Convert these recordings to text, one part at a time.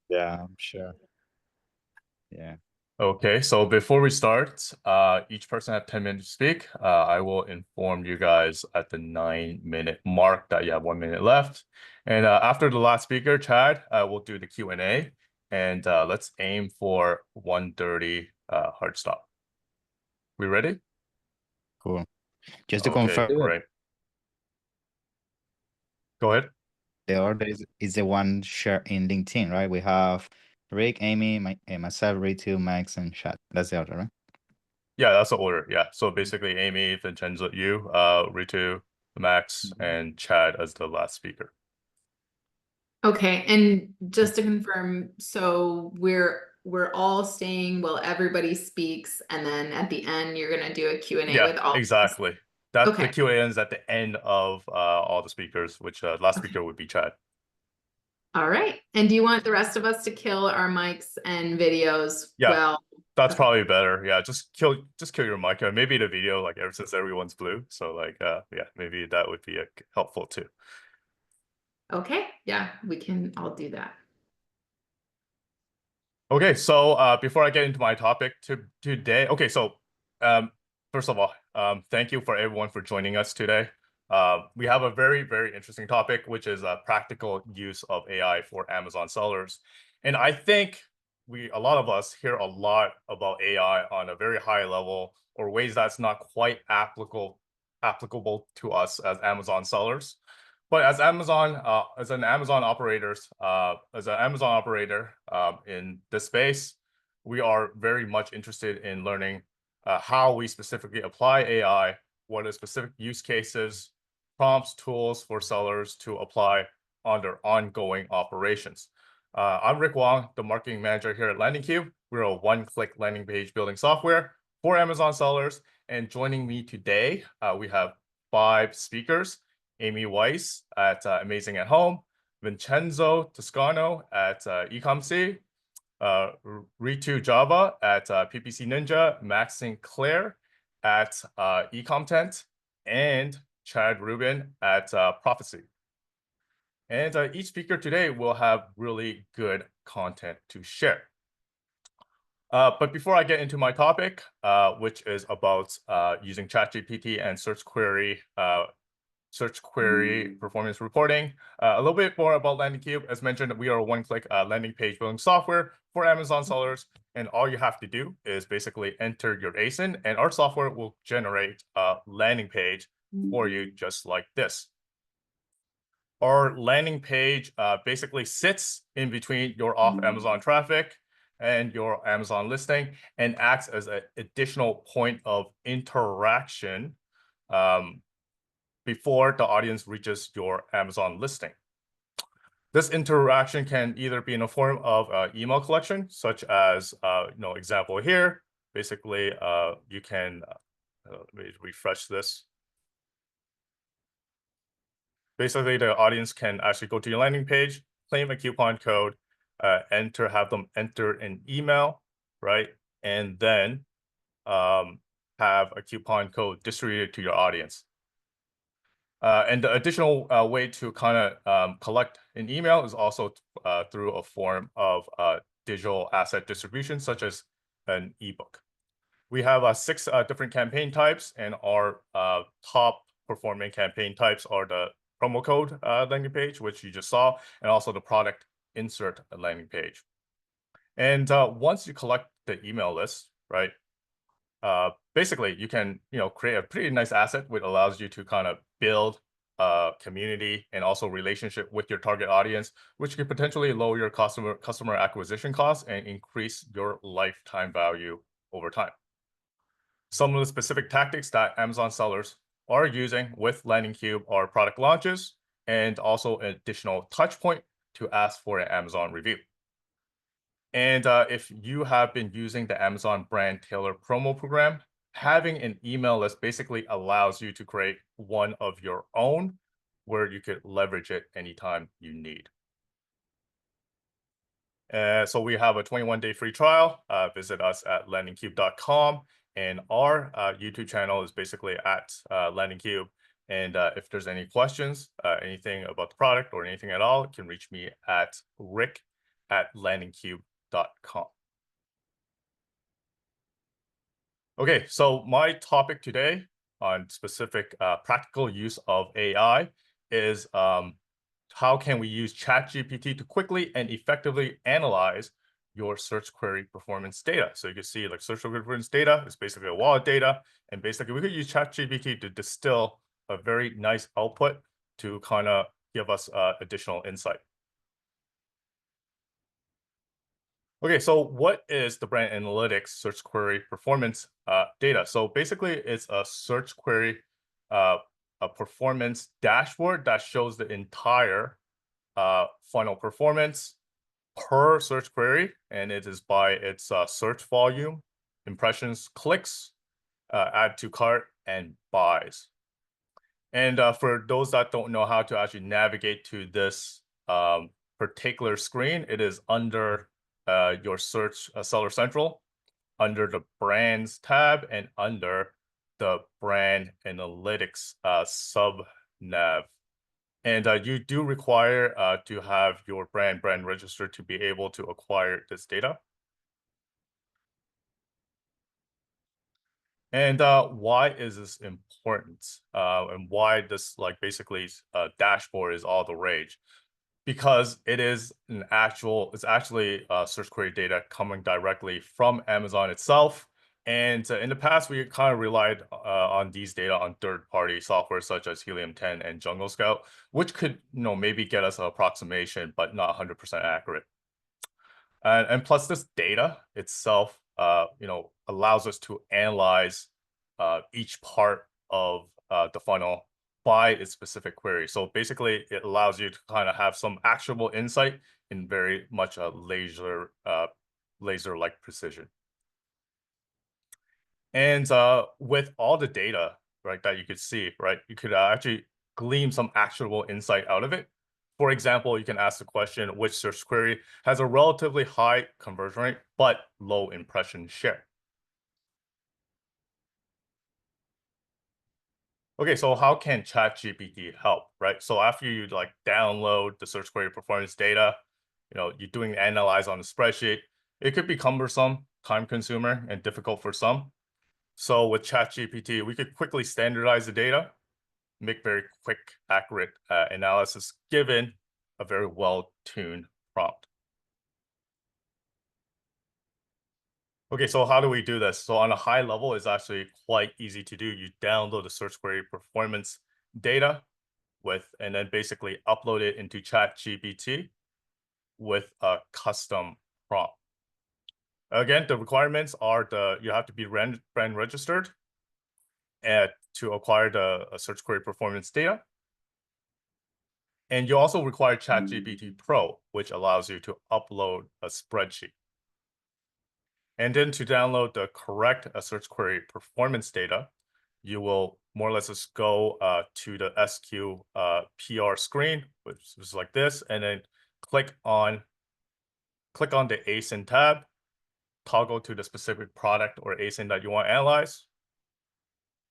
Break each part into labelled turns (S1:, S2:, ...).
S1: Yeah, I'm sure. Yeah.
S2: Okay, so before we start, each person have 10 minutes to speak. I will inform you guys at the 9-minute mark that you have 1 minute left. And after the last speaker, Chad, we'll do the Q&A. And let's aim for 1:30 hard stop. We ready?
S1: Cool. Just to
S2: Okay,
S1: confirm,
S2: great. Go ahead.
S1: the order is the one shared in LinkedIn, right? We have Rick, Amy, myself, Ritu, Max, and Chad. That's the order, right?
S2: Yeah, that's the order. Yeah. So basically, Amy, Vincenzo, you, Ritu, Max, and Chad as the last speaker.
S3: Okay, and just to confirm, so we're all staying while everybody speaks, and then at the end you're gonna do a Q&A with all of us?
S2: Exactly. That
S3: Okay.
S2: the Q&A ends at the end of all the speakers, which last speaker would be Chad.
S3: All right. And do you want the rest of us to kill our mics and videos?
S2: Yeah,
S3: Well,
S2: that's probably better. Yeah, just kill your mic. Maybe the video, like ever since everyone's blue. So like yeah, maybe that would be helpful too.
S3: okay. Yeah, we can all do that.
S2: Okay, so before I get into my topic today, okay, so first of all, thank you for everyone for joining us today. We have a very, very interesting topic, which is a practical use of AI for Amazon sellers. And I think a lot of us hear a lot about AI on a very high level or ways that's not quite applicable to us as Amazon sellers. But as an Amazon operator in this space, we are very much interested in learning how we specifically apply AI, what are specific use cases, prompts, tools for sellers to apply on their ongoing operations. I'm Rick Wong, the marketing manager here at LandingCube. We're a one-click landing page building software for Amazon sellers. And joining me today, we have 5 speakers. Amy Weiss at Amazing at Home, Vincenzo Toscano at Ecomcy, Ritu Java at PPC Ninja, Max Sinclair at Ecomtent, and Chad Rubin at Profasee. And each speaker today will have really good content to share. But before I get into my topic, which is about using ChatGPT and search query performance reporting. A little bit more about LandingCube. As mentioned, we are a one-click landing page building software for Amazon sellers. And all you have to do is basically enter your ASIN, and our software will generate a landing page for you just like this. Our landing page basically sits in between your off-Amazon traffic and your Amazon listing and acts as an additional point of interaction before the audience reaches your Amazon listing. This interaction can either be in the form of email collection, such as, example here. Basically, you can, let me refresh this. Basically, the audience can actually go to your landing page, claim a coupon code, have them enter an email, right? And then have a coupon code distributed to your audience. And the additional way to kind of collect an email is also through a form of digital asset distribution, such as an ebook. We have 6 different campaign types, and our top performing campaign types are the promo code landing page, which you just saw, and also the product insert landing page. And once you collect the email list, right, basically you can create a pretty nice asset which allows you to kind of build a community and also relationship with your target audience, which could potentially lower your customer acquisition costs and increase your lifetime value over time. Some of the specific tactics that Amazon sellers are using with LandingCube are product launches and also an additional touch point to ask for an Amazon review. And if you have been using the Amazon brand tailor promo program, having an email list basically allows you to create one of your own where you could leverage it anytime you need. So we have a 21-day free trial. Visit us at landingcube.com. And our YouTube channel is basically at LandingCube. And if there's any questions, anything about the product or anything at all, you can reach me at at landingcube.com. Okay, so my topic today on specific practical use of AI is how can we use ChatGPT to quickly and effectively analyze your search query performance data. So you can see like search query performance data is basically a wallet data, and basically we could use ChatGPT to distill a very nice output to kind of give us additional insight. Okay, so what is the brand analytics search query performance data? So basically, it's a search query a performance dashboard that shows the entire funnel performance per search query, and it is by its search volume, impressions, clicks, add to cart, and buys. And for those that don't know how to actually navigate to this particular screen, it is under your search Seller Central, under the brands tab, and under the brand analytics sub nav. And you do require to have your brand registered to be able to acquire this data. And why is this important? And why this basically dashboard is all the rage? Because it is it's actually search query data coming directly from Amazon itself. And in the past, we kind of relied on these data on third-party software such as Helium 10 and Jungle Scout, which could, maybe get us an approximation, but not 100% accurate. And plus, this data itself, allows us to analyze each part of the funnel by its specific query. So basically, it allows you to kind of have some actionable insight in very much a laser-like precision. And with all the data, right, that you could see, right, you could actually glean some actionable insight out of it. For example, you can ask the question, which search query has a relatively high conversion rate, but low impression share? Okay, so how can ChatGPT help, right? So after you download the search query performance data, you're doing analyze on the spreadsheet, it could be cumbersome, time consumer, and difficult for some. So with ChatGPT, we could quickly standardize the data, make very quick, accurate analysis given a very well-tuned prompt. Okay, so how do we do this? So on a high level, it's actually quite easy to do. You download the search query performance data and then basically upload it into ChatGPT with a custom prompt. Again, the requirements are you have to be brand registered to acquire the search query performance data. And you also require ChatGPT Pro, which allows you to upload a spreadsheet. And then to download the correct search query performance data, you will more or less just go to the SQPR screen, which is like this, and then click on the ASIN tab, toggle to the specific product or ASIN that you want to analyze,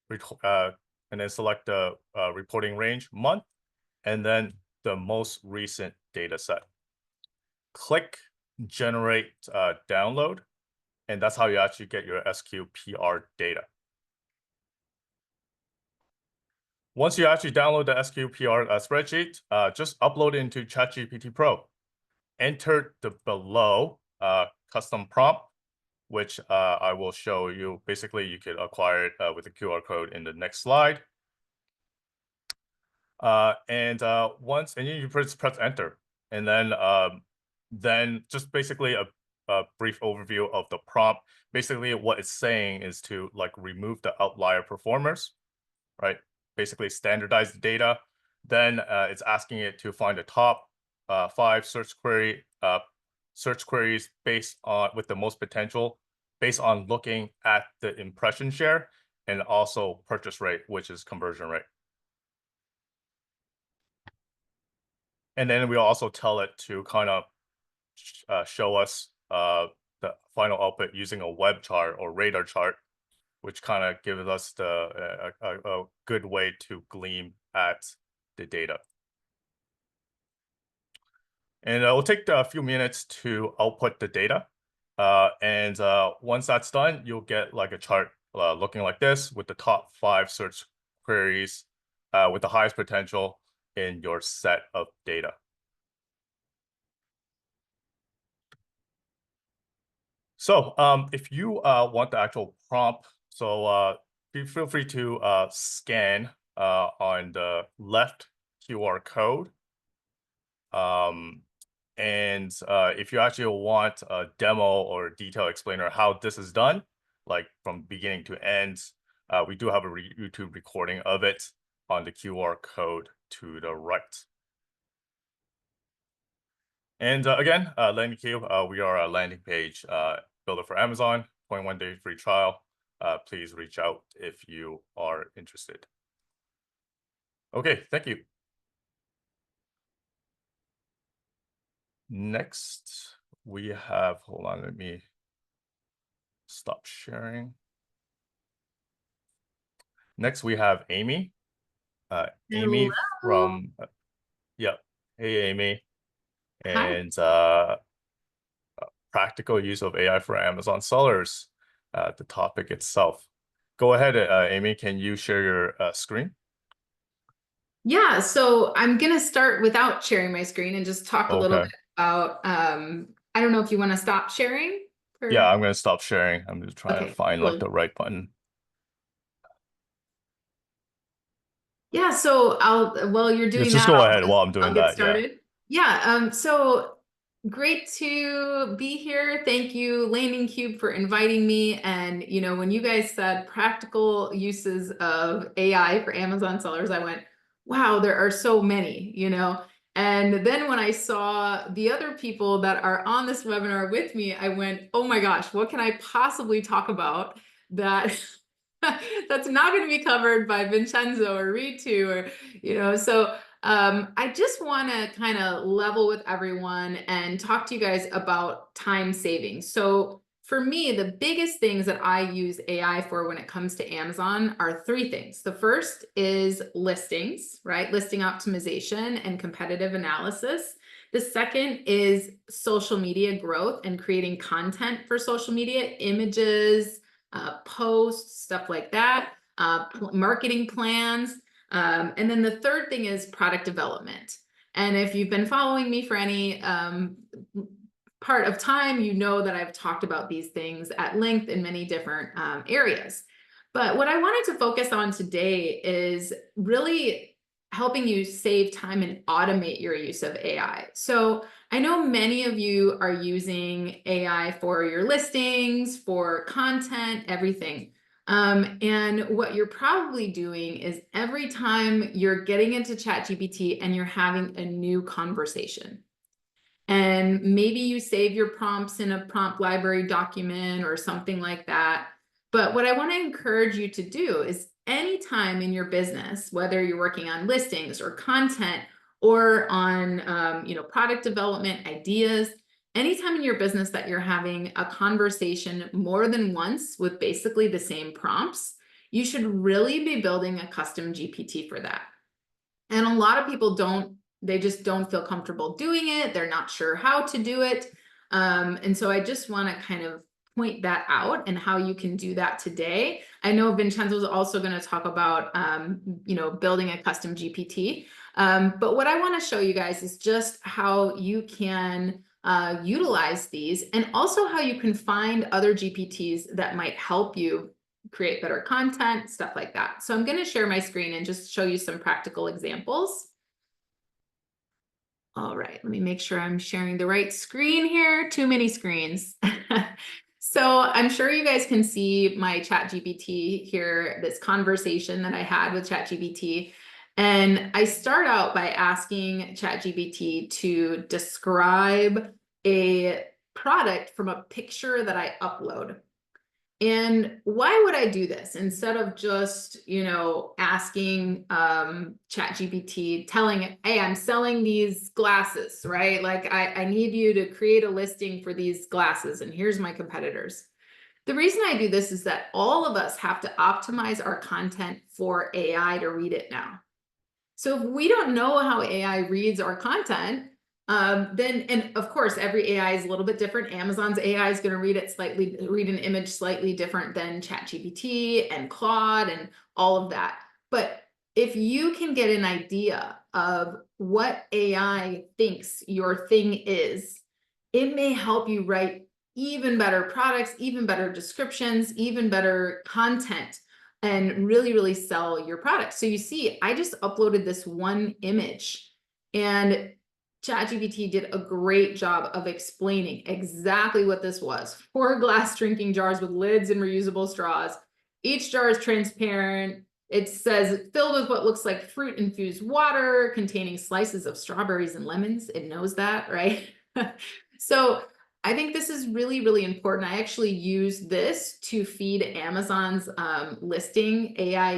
S2: and then select the reporting range month, and then the most recent data set. Click generate download, and that's how you actually get your SQPR data. Once you actually download the SQPR spreadsheet, just upload it into ChatGPT Pro. Enter the below custom prompt, which I will show you. Basically, you could acquire it with the QR code in the next slide. And you press enter, and then just basically a brief overview of the prompt. Basically, what it's saying is to remove the outlier performers, right? Basically standardize the data. Then it's asking it to find the top 5 search queries with the most potential, based on looking at the impression share and also purchase rate, which is conversion rate. And then we also tell it to kind of show us the final output using a web chart or radar chart, which kind of gives us a good way to glean at the data. And it will take a few minutes to output the data. And once that's done, you'll get like a chart looking like this with the top 5 search queries with the highest potential in your set of data. So if you want the actual prompt, so feel free to scan on the left QR code. And if you actually want a demo or detailed explainer how this is done, like from beginning to end, we do have a YouTube recording of it on the QR code to the right. And again, LandingCube, we are a landing page builder for Amazon, 21-day free trial. Please reach out if you are interested. Okay, thank you. Next, we have, hold on, let me stop sharing. Next, we have Amy. Amy from, yeah, hey, Amy. And practical use of AI for Amazon sellers, the topic itself. Go ahead, Amy, can you share your screen?
S3: Yeah, so I'm going to start without sharing my screen and just talk a little bit about, I don't know if you want to stop sharing? Or...
S2: Yeah, I'm going to stop sharing. I'm just trying to find like the right button.
S3: Yeah, so while you're doing
S2: just
S3: that,
S2: go ahead while I'm doing
S3: I'll get started. Yeah, so great to be here. Thank you, LandingCube, for inviting me. And, you know, when you guys said practical uses of AI for Amazon sellers, I went, wow, there are so many, you know. And then when I saw the other people that are on this webinar with me, I went, oh my gosh, what can I possibly talk about that that's not going to be covered by Vincenzo or Ritu, or, you know, so I just want to kind of level with everyone and talk to you guys about time saving. So for me, the biggest things that I use AI for when it comes to Amazon are 3 things. The first is listings, right? Listing optimization and competitive analysis. The second is social media growth and creating content for social media, images, posts, stuff like that, marketing plans. And then the third thing is product development. And if you've been following me for any part of time, you know that I've talked about these things at length in many different areas. But what I wanted to focus on today is really helping you save time and automate your use of AI. So I know many of you are using AI for your listings, for content, everything. And what you're probably doing is every time you're getting into ChatGPT and you're having a new conversation, and maybe you save your prompts in a prompt library document or something like that. But what I want to encourage you to do is anytime in your business, whether you're working on listings or content or on you know, product development ideas, anytime in your business that you're having a conversation more than once with basically the same prompts, you should really be building a custom GPT for that. And a lot of people don't, they just don't feel comfortable doing it. They're not sure how to do it. And so I just want to kind of point that out and how you can do that today. I know Vincenzo is also going to talk about, you know, building a custom GPT. But what I want to show you guys is just how you can utilize these, and also how you can find other GPTs that might help you create better content, stuff like that. So I'm going to share my screen and just show you some practical examples. All right, let me make sure I'm sharing the right screen here. Too many screens. So I'm sure you guys can see my ChatGPT here, this conversation that I had with ChatGPT. And I start out by asking ChatGPT to describe a product from a picture that I upload. And why would I do this instead of just, you know, asking ChatGPT, telling it, hey, I'm selling these glasses, right? Like I need you to create a listing for these glasses, and here's my competitors. The reason I do this is that all of us have to optimize our content for AI to read it now. So if we don't know how AI reads our content, Then, and of course, every AI is a little bit different. Amazon's AI is going to read an image slightly different than ChatGPT and Claude and all of that. But if you can get an idea of what AI thinks your thing is, it may help you write even better products, even better descriptions, even better content, and really, really sell your product. So you see, I just uploaded this one image, and ChatGPT did a great job of explaining exactly what this was. 4 glass drinking jars with lids and reusable straws. Each jar is transparent. It says filled with what looks like fruit infused water containing slices of strawberries and lemons. It knows that, right? So I think this is really, really important. I actually use this to feed Amazon's listing AI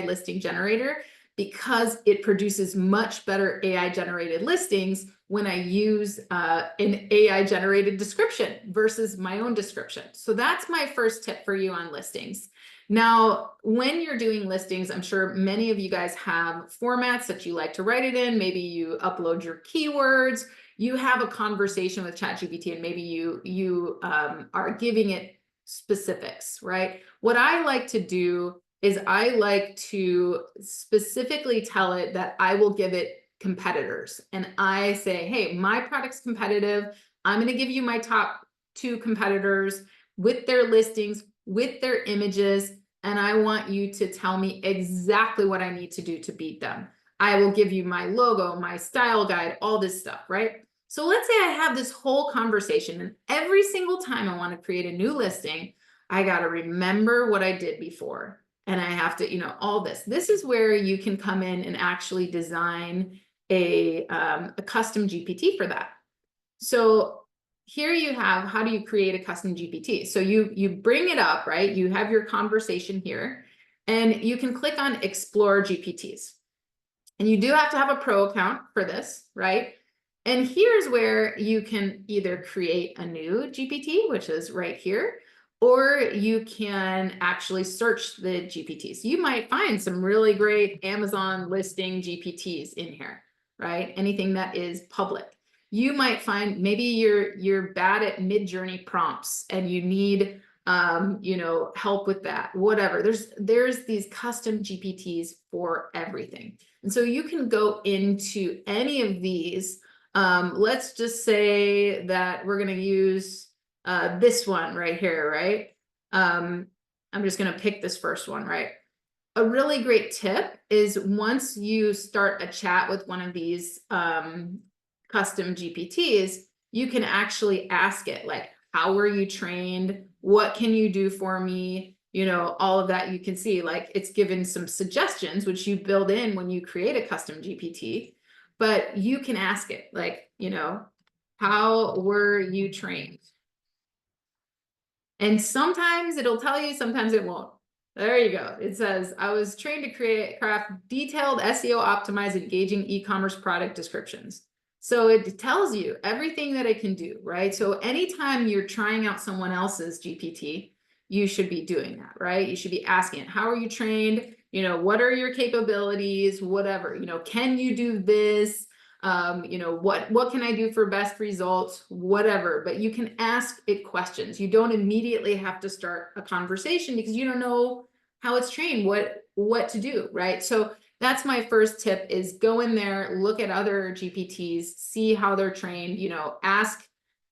S3: listing generator, because it produces much better AI generated listings when I use an AI generated description versus my own description. So that's my first tip for you on listings. Now, when you're doing listings, I'm sure many of you guys have formats that you like to write it in. Maybe you upload your keywords, you have a conversation with ChatGPT, and maybe you are giving it specifics, right? What I like to do is I like to specifically tell it that I will give it competitors. And I say, hey, my product's competitive. I'm going to give you my top 2 competitors with their listings, with their images, and I want you to tell me exactly what I need to do to beat them. I will give you my logo, my style guide, all this stuff, right? So let's say I have this whole conversation, and every single time I want to create a new listing, I got to remember what I did before. And I have to, all this. This is where you can come in and actually design a custom GPT for that. So here you have, how do you create a custom GPT? So you bring it up, right? You have your conversation here, and you can click on Explore GPTs. And you do have to have a pro account for this, right? And here's where you can either create a new GPT, which is right here, or you can actually search the GPTs. You might find some really great Amazon listing GPTs in here, right? Anything that is public. You might find maybe you're bad at mid-journey prompts and you need help with that, whatever. There's these custom GPTs for everything. And so you can go into any of these. Let's just say that we're going to use this one right here, right? I'm just going to pick this first one, right? A really great tip is once you start a chat with one of these custom GPTs, you can actually ask it, like, how were you trained? What can you do for me? All of that. You can see, like, it's given some suggestions, which you build in when you create a custom GPT, but you can ask it, like, how were you trained? And sometimes it'll tell you, sometimes it won't. There you go. It says, I was trained to craft detailed SEO optimized engaging e-commerce product descriptions. So it tells you everything that it can do, right? So anytime you're trying out someone else's GPT, you should be doing that, right? You should be asking it, how are you trained? What are your capabilities? Whatever, can you do this? What can I do for best results? Whatever, but you can ask it questions. You don't immediately have to start a conversation because you don't know how it's trained, what to do, right? So that's my first tip, is go in there, look at other GPTs, see how they're trained,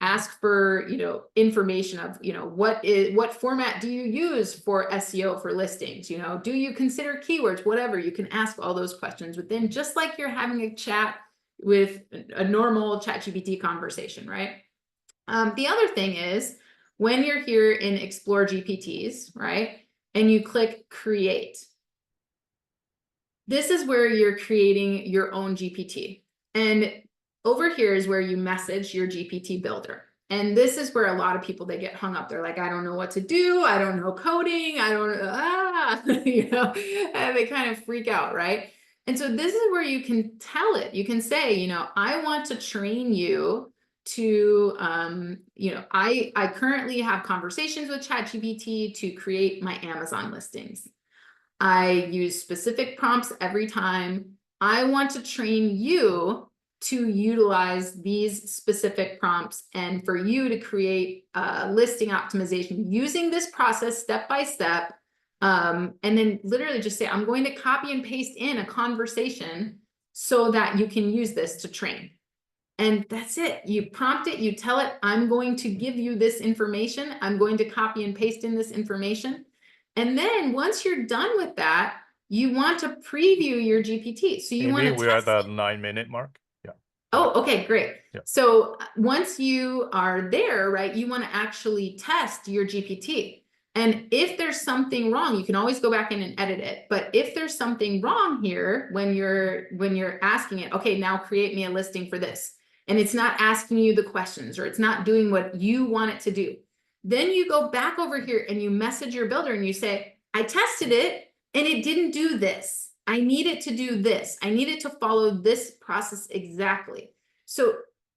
S3: ask for, information of, what format do you use for SEO for listings? Do you consider keywords? Whatever, you can ask all those questions within, just like you're having a chat with a normal ChatGPT conversation, right? The other thing is, when you're here in Explore GPTs, right, and you click Create, this is where you're creating your own GPT. And over here is where you message your GPT builder. And this is where a lot of people, they get hung up. They're like, I don't know what to do. I don't know coding. I don't, and they kind of freak out, right? And so this is where you can tell it, you can say, I want to train you to, I currently have conversations with ChatGPT to create my Amazon listings. I use specific prompts every time. I want to train you to utilize these specific prompts and for you to create a listing optimization using this process step by step. And then literally just say, I'm going to copy and paste in a conversation so that you can use this to train. And that's it. You prompt it, you tell it, I'm going to give you this information. I'm going to copy and paste in this information. And then once you're done with that, you want to preview your GPT. So you want to
S2: we're at
S3: test
S2: the
S3: it.
S2: 9-minute mark. Yeah.
S3: Oh, okay, great.
S2: Yeah.
S3: So once you are there, right, you want to actually test your GPT. And if there's something wrong, you can always go back in and edit it. But if there's something wrong here, when you're asking it, okay, now create me a listing for this, and it's not asking you the questions, or it's not doing what you want it to do, then you go back over here and you message your builder and you say, I tested it and it didn't do this. I need it to do this. I need it to follow this process exactly. So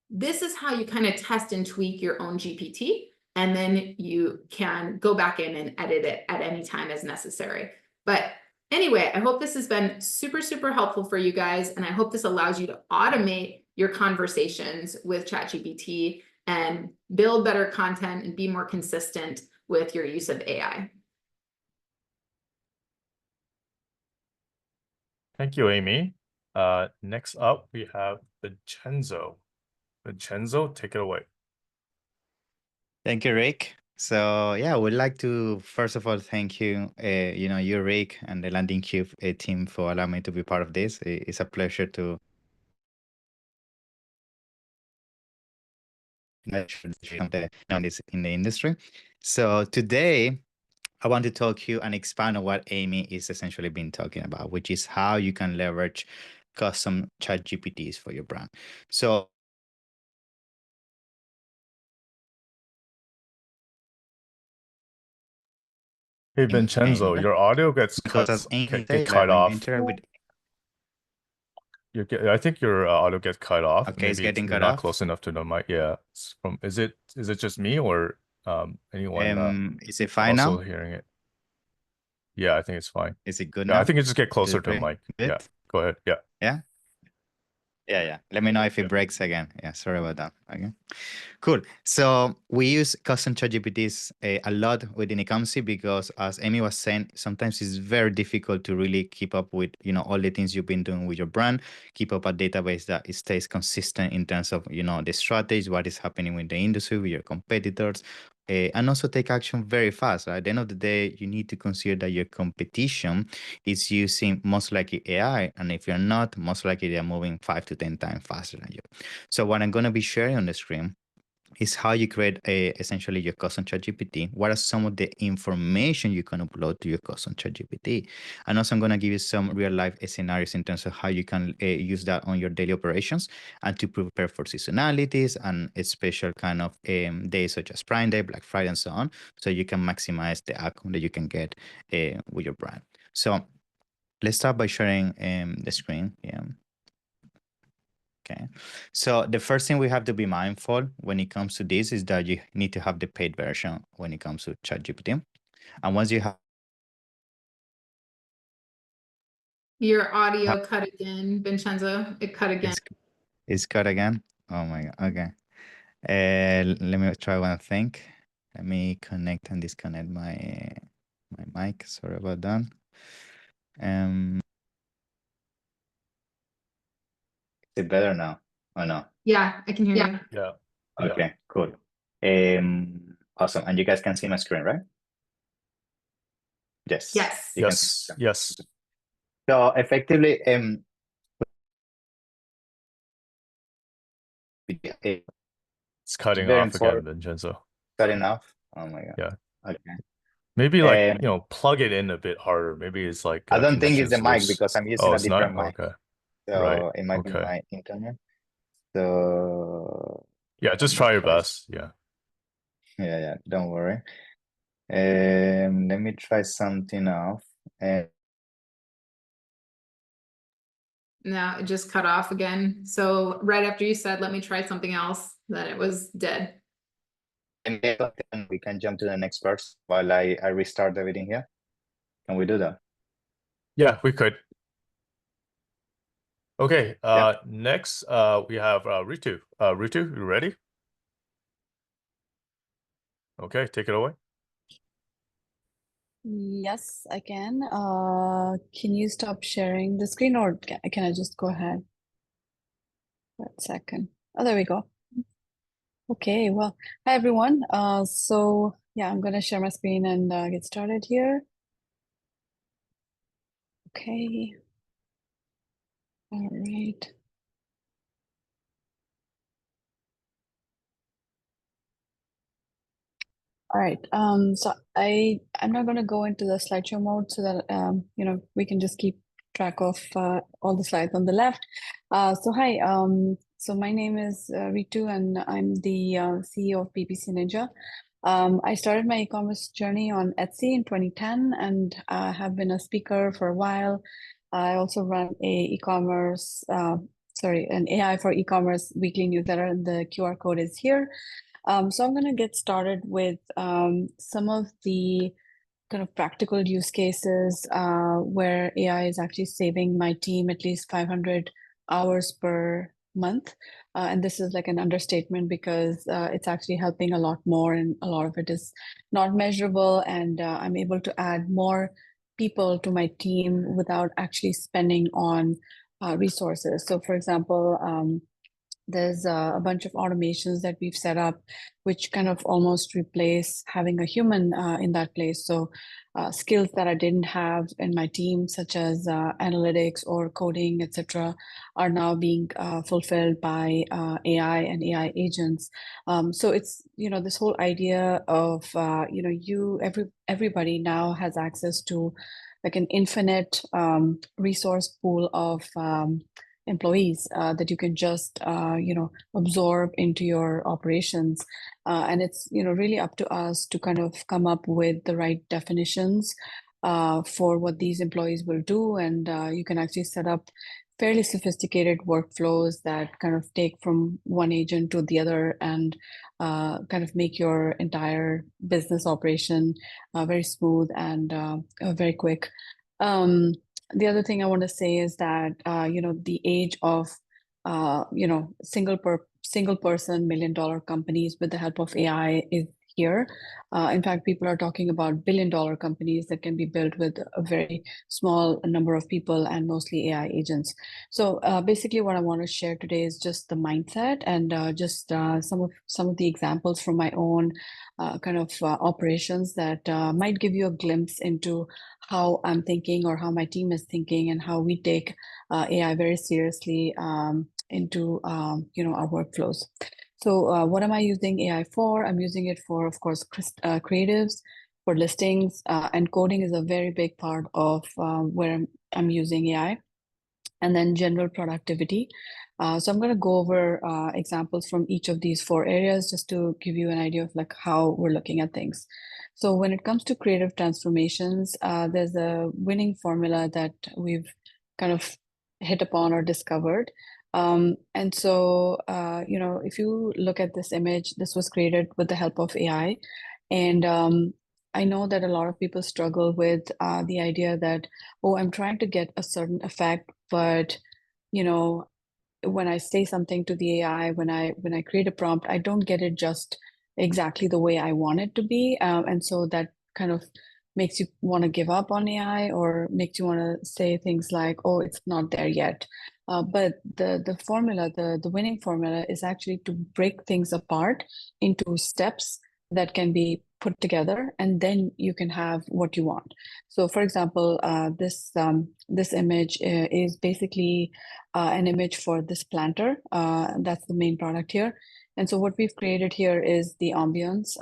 S3: this is how you kind of test and tweak your own GPT. And then you can go back in and edit it at any time as necessary. But anyway, I hope this has been super, super helpful for you guys. And I hope this allows you to automate your conversations with ChatGPT and build better content and be more consistent with your use of AI.
S2: Thank you, Amy. Next up, we have Vincenzo. Vincenzo, take it away.
S1: Thank you, Rick. So yeah, I would like to first of all thank you, you, Rick, and the LandingCube team for allowing me to be part of this. It's a pleasure to in the industry. So today, I want to talk to you and expand on what Amy is essentially been talking about, which is how you can leverage custom ChatGPTs for your brand. So
S2: Hey, Vincenzo, your audio gets cut off. I think your audio gets cut off.
S1: Okay, it's getting
S2: you're
S1: cut
S2: not
S1: off.
S2: close enough to the mic. Yeah. Is it just me or anyone
S1: is it fine
S2: also
S1: now?
S2: hearing it? Yeah, I think it's fine.
S1: Is it good
S2: Yeah,
S1: now?
S2: I think you just get closer to the mic. Yeah, go ahead. Yeah.
S1: Yeah. Yeah. Let me know if it breaks again. Yeah, sorry about that. Okay. Cool. So we use custom ChatGPTs a lot within Ecomcy because, as Amy was saying, sometimes it's very difficult to really keep up with, all the things you've been doing with your brand, keep up a database that it stays consistent in terms of, the strategies, what is happening with the industry, with your competitors, and also take action very fast. At the end of the day, you need to consider that your competition is using most likely AI. And if you're not, most likely they're moving 5 to 10 times faster than you. So what I'm going to be sharing on the screen is how you create essentially your custom ChatGPT. What are some of the information you can upload to your custom ChatGPT? And also I'm going to give you some real life scenarios in terms of how you can use that on your daily operations and to prepare for seasonalities and a special kind of days such as Prime Day, Black Friday, and so on. So you can maximize the outcome that you can get with your brand. So let's start by sharing the screen. Yeah. Okay, so the first thing we have to be mindful when it comes to this is that you need to have the paid version when it comes to ChatGPT. And once you have
S3: your audio cut again, Vincenzo, it cut again.
S1: It's cut again. Oh my God. Okay. Let me try one thing. Let me connect and disconnect my mic. Sorry about that. Is it better now or no?
S3: Yeah, I can hear you.
S2: Yeah.
S1: Okay, cool. Awesome. And you guys can see my screen, right? Yes.
S2: Yes.
S1: So effectively,
S2: it's cutting off again, Vincenzo.
S1: Cutting off? Oh my God.
S2: Yeah.
S1: Okay.
S2: Maybe plug it in a bit harder. Maybe it's like
S1: I don't think it's the mic because I'm using a different mic.
S2: Okay.
S1: So it might be my internet. So
S2: yeah, just try your best. Yeah.
S1: Yeah. Don't worry. Let me try something else.
S3: No, it just cut off again. So right after you said, let me try something else, then it was dead.
S1: And we can jump to the next verse while I restart everything here. Can we do that?
S2: Yeah, we could. Okay, next we have Ritu. Ritu, you ready? Okay, take it away.
S4: Yes, I can. Can you stop sharing the screen, or can I just go ahead? 1 second. Oh, there we go. Okay, well, hi everyone. So yeah, I'm gonna share my screen and get started here. Okay. All right. All right. So I'm not going to go into the slideshow mode so that you know, we can just keep track of all the slides on the left. So hi. So my name is Ritu, and I'm the CEO of PPC Ninja. I started my e-commerce journey on Etsy in 2010, and I have been a speaker for a while. I also run an AI for e-commerce weekly newsletter, and the QR code is here. So I'm going to get started with some of the kind of practical use cases where AI is actually saving my team at least 500 hours per month. And this is like an understatement because it's actually helping a lot more, and a lot of it is not measurable, and I'm able to add more people to my team without actually spending on resources. So for example, there's a bunch of automations that we've set up, which kind of almost replace having a human in that place. So skills that I didn't have in my team, such as analytics or coding, etc., are now being fulfilled by AI and AI agents. So it's, you know, this whole idea of, you know, everybody now has access to like an infinite resource pool of employees that you can just you know, absorb into your operations, and it's, you know, really up to us to kind of come up with the right definitions for what these employees will do, and you can actually set up fairly sophisticated workflows that kind of take from one agent to the other, and kind of make your entire business operation very smooth and very quick. The other thing I want to say is that you know, the age of you know, single person $1 million companies with the help of AI is here. In fact, people are talking about $1 billion companies that can be built with a very small number of people and mostly AI agents. So basically, what I want to share today is just the mindset, and just some of the examples from my own kind of operations that might give you a glimpse into how I'm thinking, or how my team is thinking, and how we take AI very seriously into you know, our workflows. So what am I using AI for? I'm using it for, of course, creatives, for listings, and coding is a very big part of where I'm using AI, and then general productivity. So I'm going to go over examples from each of these 4 areas just to give you an idea of like how we're looking at things. So when it comes to creative transformations, there's a winning formula that we've kind of hit upon or discovered. And so, you know, if you look at this image, this was created with the help of AI. And I know that a lot of people struggle with the idea that, oh, I'm trying to get a certain effect, but, you know, when I say something to the AI, when I create a prompt, I don't get it just exactly the way I want it to be. And so that kind of makes you want to give up on AI, or makes you want to say things like, oh, it's not there yet. But the formula, the winning formula, is actually to break things apart into steps that can be put together, and then you can have what you want. So for example, this image is basically an image for this planter. That's the main product here. And so what we've created here is the ambience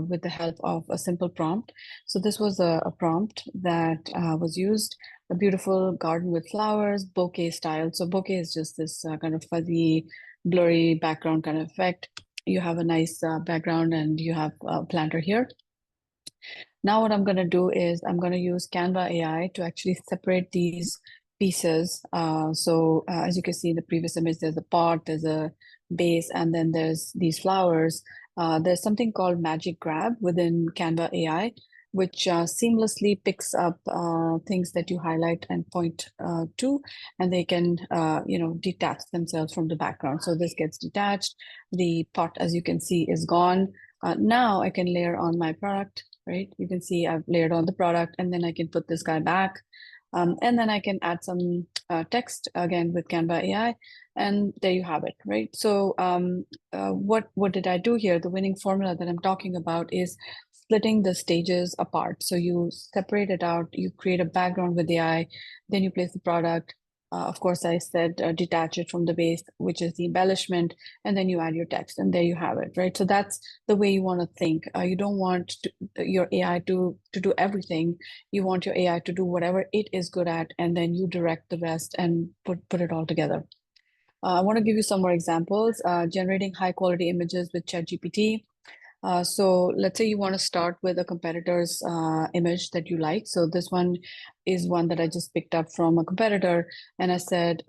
S4: with the help of a simple prompt. So this was a prompt that was used, a beautiful garden with flowers, bouquet style. So bouquet is just this kind of fuzzy, blurry background kind of effect. You have a nice background, and you have a planter here. Now what I'm going to do is I'm going to use Canva AI to actually separate these pieces. So as you can see in the previous image, there's a pot, there's a base, and then there's these flowers. There's something called Magic Grab within Canva AI which seamlessly picks up things that you highlight and point to, and they can, detach themselves from the background. So this gets detached. The pot, as you can see, is gone. Now I can layer on my product, right? You can see I've layered on the product, and then I can put this guy back. And then I can add some text again with Canva AI, and there you have it, right? So what did I do here? The winning formula that I'm talking about is splitting the stages apart. So you separate it out, you create a background with AI, then you place the product. Of course, I said detach it from the base, which is the embellishment, and then you add your text, and there you have it, right? So that's the way you want to think. You don't want your AI to do everything. You want your AI to do whatever it is good at, and then you direct the rest and put it all together. I want to give you some more examples. Generating high quality images with ChatGPT. So let's say you want to start with a competitor's image that you like. So this one is one that I just picked up from a competitor, and I said,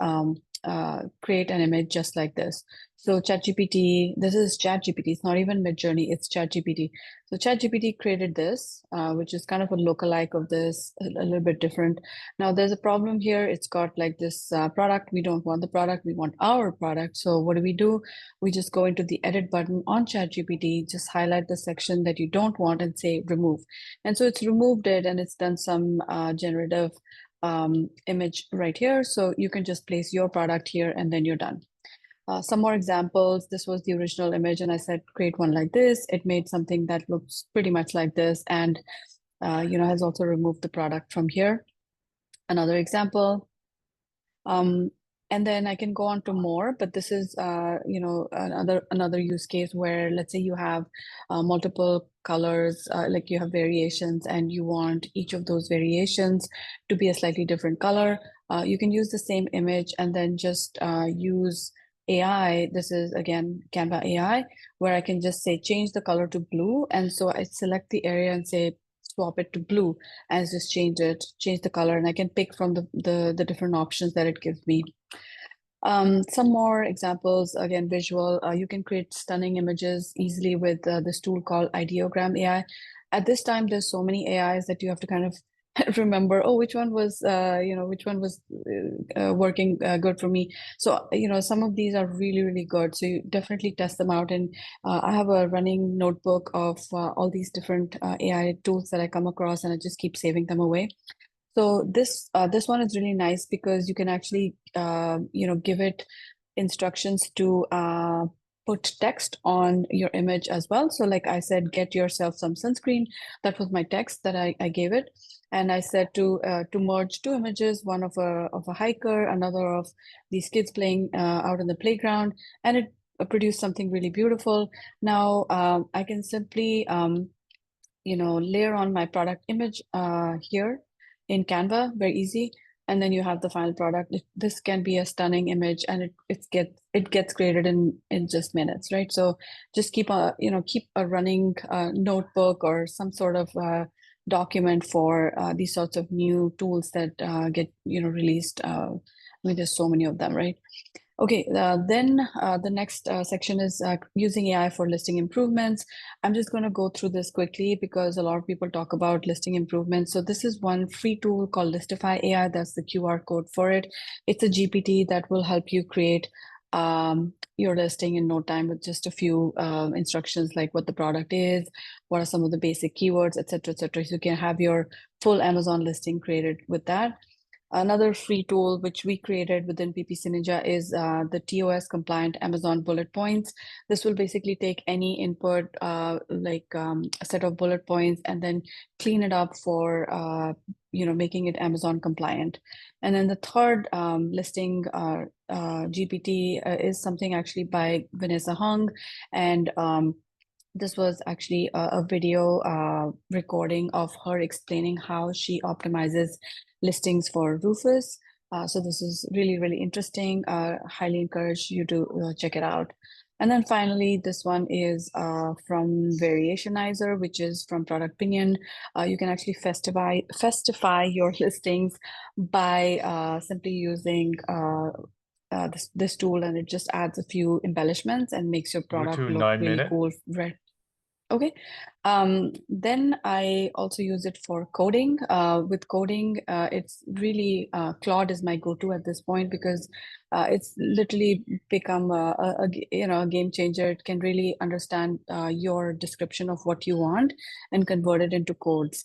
S4: create an image just like this. So ChatGPT, this is ChatGPT. It's not even Midjourney, it's ChatGPT. So ChatGPT created this, which is kind of a lookalike of this, a little bit different. Now there's a problem here. It's got like this product. We don't want the product. We want our product. So what do? We just go into the edit button on ChatGPT, just highlight the section that you don't want and say remove. And so it's removed it, and it's done some generative image right here. So you can just place your product here, and then you're done. Some more examples. This was the original image, and I said create one like this. It made something that looks pretty much like this, and has also removed the product from here. Another example. And then I can go on to more, but this is another use case where, let's say you have multiple colors, like you have variations, and you want each of those variations to be a slightly different color. You can use the same image and then just use AI. This is again Canva AI, where I can just say change the color to blue, and so I select the area and say swap it to blue, and just change the color, and I can pick from the different options that it gives me. Some more examples, again, visual. You can create stunning images easily with this tool called Ideogram AI. At this time, there's so many AIs that you have to kind of remember, which one was working good for me. So some of these are really, really good, so you definitely test them out. And I have a running notebook of all these different AI tools that I come across, and I just keep saving them away. So this one is really nice because you can actually give it instructions to put text on your image as well. So like I said, get yourself some sunscreen. That was my text that I gave it. And I said to merge two images, one of a hiker, another of these kids playing out in the playground, and it produced something really beautiful. Now I can simply layer on my product image here in Canva, very easy. And then you have the final product. This can be a stunning image, and it gets created in just minutes, right? So just keep a running notebook or some sort of document for these sorts of new tools that get released. I mean, there's so many of them, right? Okay, then the next section is using AI for listing improvements. I'm just going to go through this quickly because a lot of people talk about listing improvements. So this is one free tool called Listify AI. That's the QR code for it. It's a GPT that will help you create your listing in no time with just a few instructions, like what the product is, what are some of the basic keywords, etc., etc. So you can have your full Amazon listing created with that. Another free tool which we created within PPC Ninja is the TOS compliant Amazon bullet points. This will basically take any input, like a set of bullet points, and then clean it up for making it Amazon compliant. And then the third listing GPT is something actually by Vanessa Hung, and this was actually a video recording of her explaining how she optimizes listings for Rufus. So this is really, really interesting. Highly encourage you to check it out. And then finally, this one is from Variationizer, which is from Product Opinion. You can actually festify your listings by simply using this tool, and it just adds a few embellishments and makes your product look really cool. Okay. Then I also use it for coding. With coding, it's really Claude is my go-to at this point because it's literally become a game changer. It can really understand your description of what you want and convert it into codes.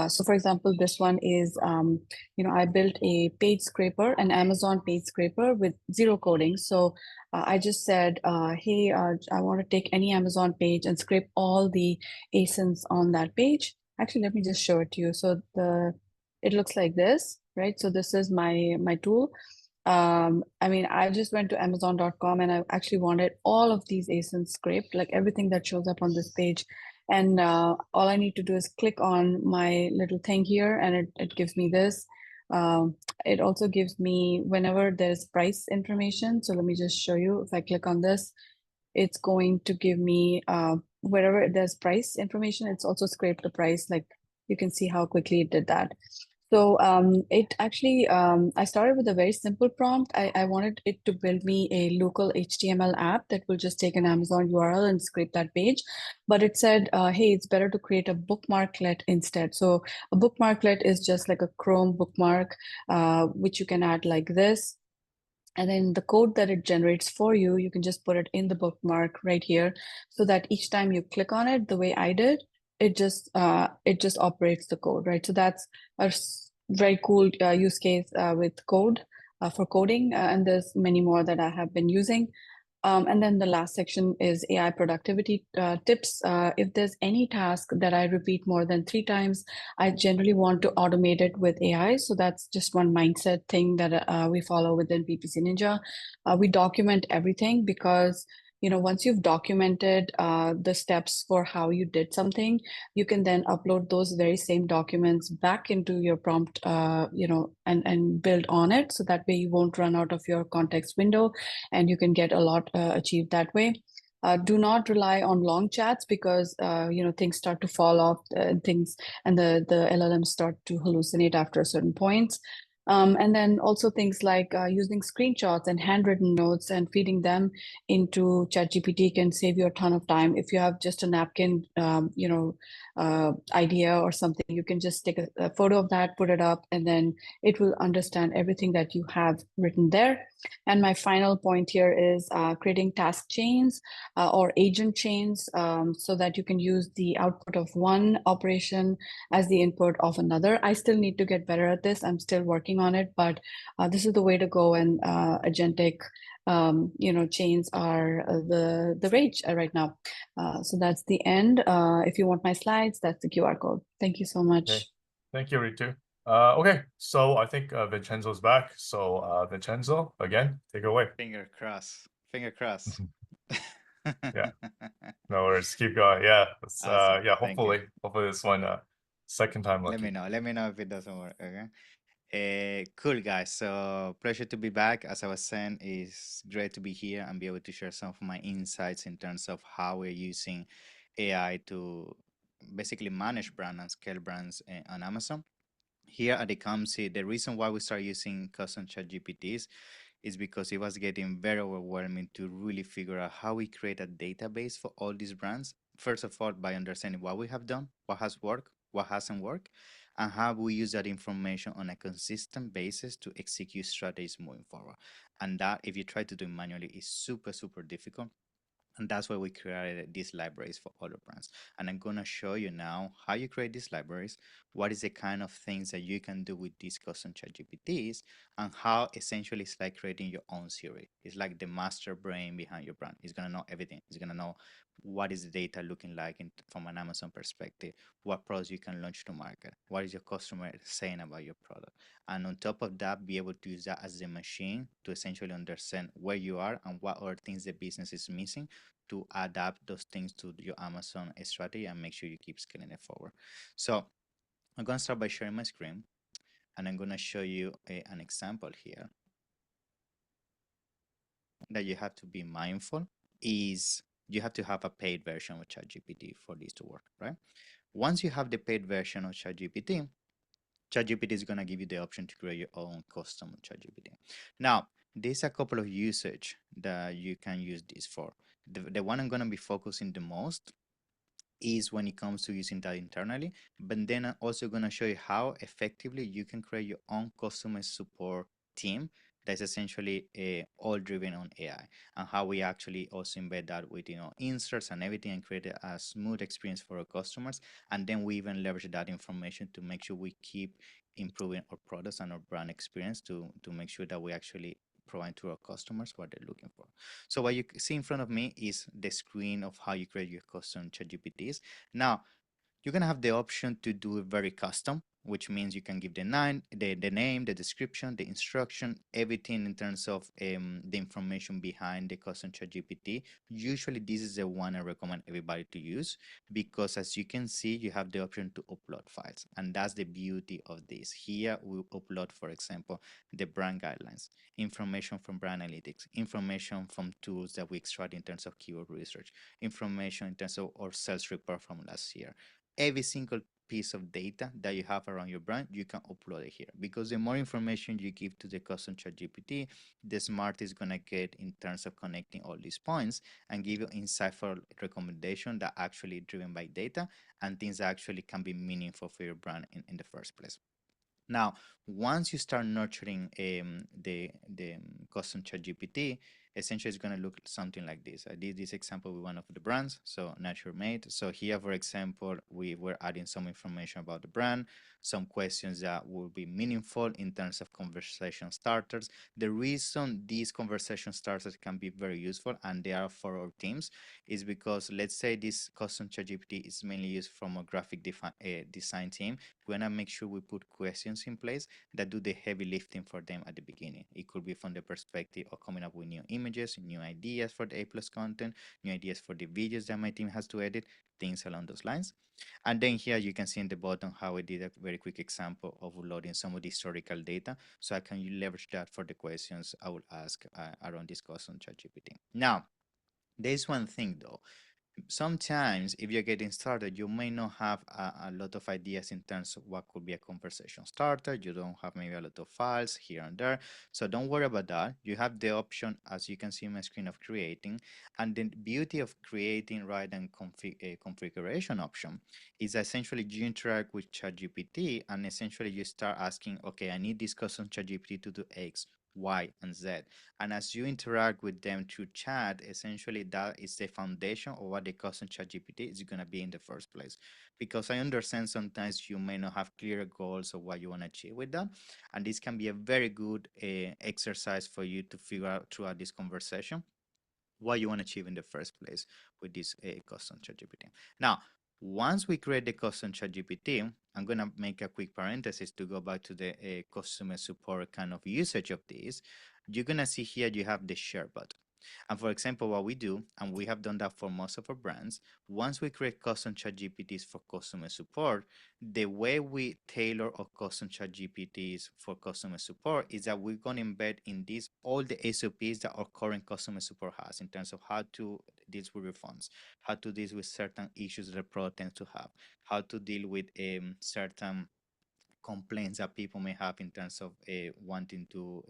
S4: So, for example, this one is I built a page scraper, an Amazon page scraper with zero coding. So I just said, hey, I want to take any Amazon page and scrape all the ASINs on that page. Actually, let me just show it to you. So it looks like this, right? So this is my tool. I mean, I just went to Amazon.com and I actually wanted all of these ASINs scraped, like everything that shows up on this page. And all I need to do is click on my little thing here and it gives me this. It also gives me whenever there's price information. So let me just show you. If I click on this, it's going to give me wherever there's price information, it's also scraped the price. Like you can see how quickly it did that. So it actually, I started with a very simple prompt. I wanted it to build me a local HTML app that will just take an Amazon URL and scrape that page. But it said, hey, it's better to create a bookmarklet instead. So a bookmarklet is just like a Chrome bookmark, which you can add like this. And then the code that it generates for you, you can just put it in the bookmark right here so that each time you click on it, the way I did, it just operates the code, right? So that's a very cool use case with code for coding. And there's many more that I have been using. And then the last section is AI productivity tips. If there's any task that I repeat more than 3 times, I generally want to automate it with AI. So that's just one mindset thing that we follow within PPC Ninja. We document everything because once you've documented the steps for how you did something, you can then upload those very same documents back into your prompt, and build on it. So that way you won't run out of your context window and you can get a lot achieved that way. Do not rely on long chats because things start to fall off and the LLMs start to hallucinate after a certain point. And then also things like using screenshots and handwritten notes and feeding them into ChatGPT can save you a ton of time. If you have just a napkin, idea or something, you can just take a photo of that, put it up, and then it will understand everything that you have written there. And my final point here is creating task chains or agent chains so that you can use the output of one operation as the input of another. I still need to get better at this. I'm still working on it, but this is the way to go. And agentic, chains are the rage right now. So that's the end. If you want my slides, that's the QR code. Thank you so much.
S2: Okay. Thank you, Ritu. Okay, so I think Vincenzo's back. So Vincenzo, again, take it away.
S1: Finger cross. Finger cross.
S2: Yeah. No worries. Keep going. Yeah.
S1: Awesome.
S2: Yeah.
S1: Thank you.
S2: Hopefully this one second time
S1: Let me
S2: lucky.
S1: know. Let me know if it doesn't work. Okay. Cool, guys. So pleasure to be back. As I was saying, it's great to be here and be able to share some of my insights in terms of how we're using AI to basically manage brand and scale brands on Amazon. Here at Ecomcy, the reason why we start using custom chat GPTs is because it was getting very overwhelming to really figure out how we create a database for all these brands. First of all, by understanding what we have done, what has worked, what hasn't worked, and how we use that information on a consistent basis to execute strategies moving forward. And that, if you try to do it manually, is super, super difficult. And that's why we created these libraries for other brands. And I'm going to show you now how you create these libraries, what is the kind of things that you can do with these custom chat GPTs, and how essentially it's like creating your own Siri. It's like the master brain behind your brand. It's going to know everything. It's going to know what is the data looking like from an Amazon perspective, what products you can launch to market, what is your customer saying about your product. And on top of that, be able to use that as the machine to essentially understand where you are and what other things the business is missing to adapt those things to your Amazon strategy and make sure you keep scaling it forward. So I'm going to start by sharing my screen, and I'm going to show you an example here that you have to be mindful is you have to have a paid version of ChatGPT for this to work, right? Once you have the paid version of ChatGPT, ChatGPT is going to give you the option to create your own custom ChatGPT. Now, there's a couple of usage that you can use this for. The one I'm going to be focusing the most is when it comes to using that internally. But then I'm also going to show you how effectively you can create your own customer support team that's essentially all driven on AI, and how we actually also embed that with inserts and everything, and create a smooth experience for our customers. And then we even leverage that information to make sure we keep improving our products and our brand experience to make sure that we actually provide to our customers what they're looking for. So what you see in front of me is the screen of how you create your custom ChatGPTs. Now, you're gonna have the option to do it very custom, which means you can give the name, the description, the instruction, everything in terms of the information behind the custom ChatGPT. Usually, this is the one I recommend everybody to use, because as you can see, you have the option to upload files, and that's the beauty of this. Here, we upload, for example, the brand guidelines, information from brand analytics, information from tools that we extract in terms of keyword research, information in terms of our sales report from last year. Every single piece of data that you have around your brand, you can upload it here, because the more information you give to the custom ChatGPT, the smarter it's gonna get in terms of connecting all these points and give you insightful recommendation that actually driven by data, and things that actually can be meaningful for your brand in the first place. Now, once you start nurturing the custom ChatGPT, essentially it's going to look something like this. I did this example with one of the brands, so Nature Made. So here, for example, we were adding some information about the brand, some questions that will be meaningful in terms of conversation starters. The reason these conversation starters can be very useful, and they are for our teams, is because let's say this custom ChatGPT is mainly used from a graphic design team. We want to make sure we put questions in place that do the heavy lifting for them at the beginning. It could be from the perspective of coming up with new images, new ideas for the A+ content, new ideas for the videos that my team has to edit, things along those lines. And then here you can see in the bottom how I did a very quick example of loading some of the historical data, so I can leverage that for the questions I will ask around this custom ChatGPT. Now, there's one thing though. Sometimes if you're getting started, you may not have a lot of ideas in terms of what could be a conversation starter. You don't have maybe a lot of files here and there, so don't worry about that. You have the option, as you can see on my screen, of creating. And the beauty of creating rather than configuration option is essentially you interact with ChatGPT, and essentially you start asking, okay, I need this custom ChatGPT to do X, Y, and Z. And as you interact with them through chat, essentially that is the foundation of what the custom ChatGPT is going to be in the first place. Because I understand sometimes you may not have clear goals of what you want to achieve with that. And this can be a very good exercise for you to figure out throughout this conversation what you want to achieve in the first place with this custom ChatGPT. Now, once we create the custom ChatGPT, I'm going to make a quick parenthesis to go back to the customer support kind of usage of this. You're going to see here you have the share button. And for example, what we do, and we have done that for most of our brands, once we create custom ChatGPTs for customer support, the way we tailor our custom ChatGPTs for customer support is that we're going to embed in this all the SOPs that our current customer support has in terms of how to deal with refunds, how to deal with certain issues that a product tends to have, how to deal with certain complaints that people may have in terms of wanting to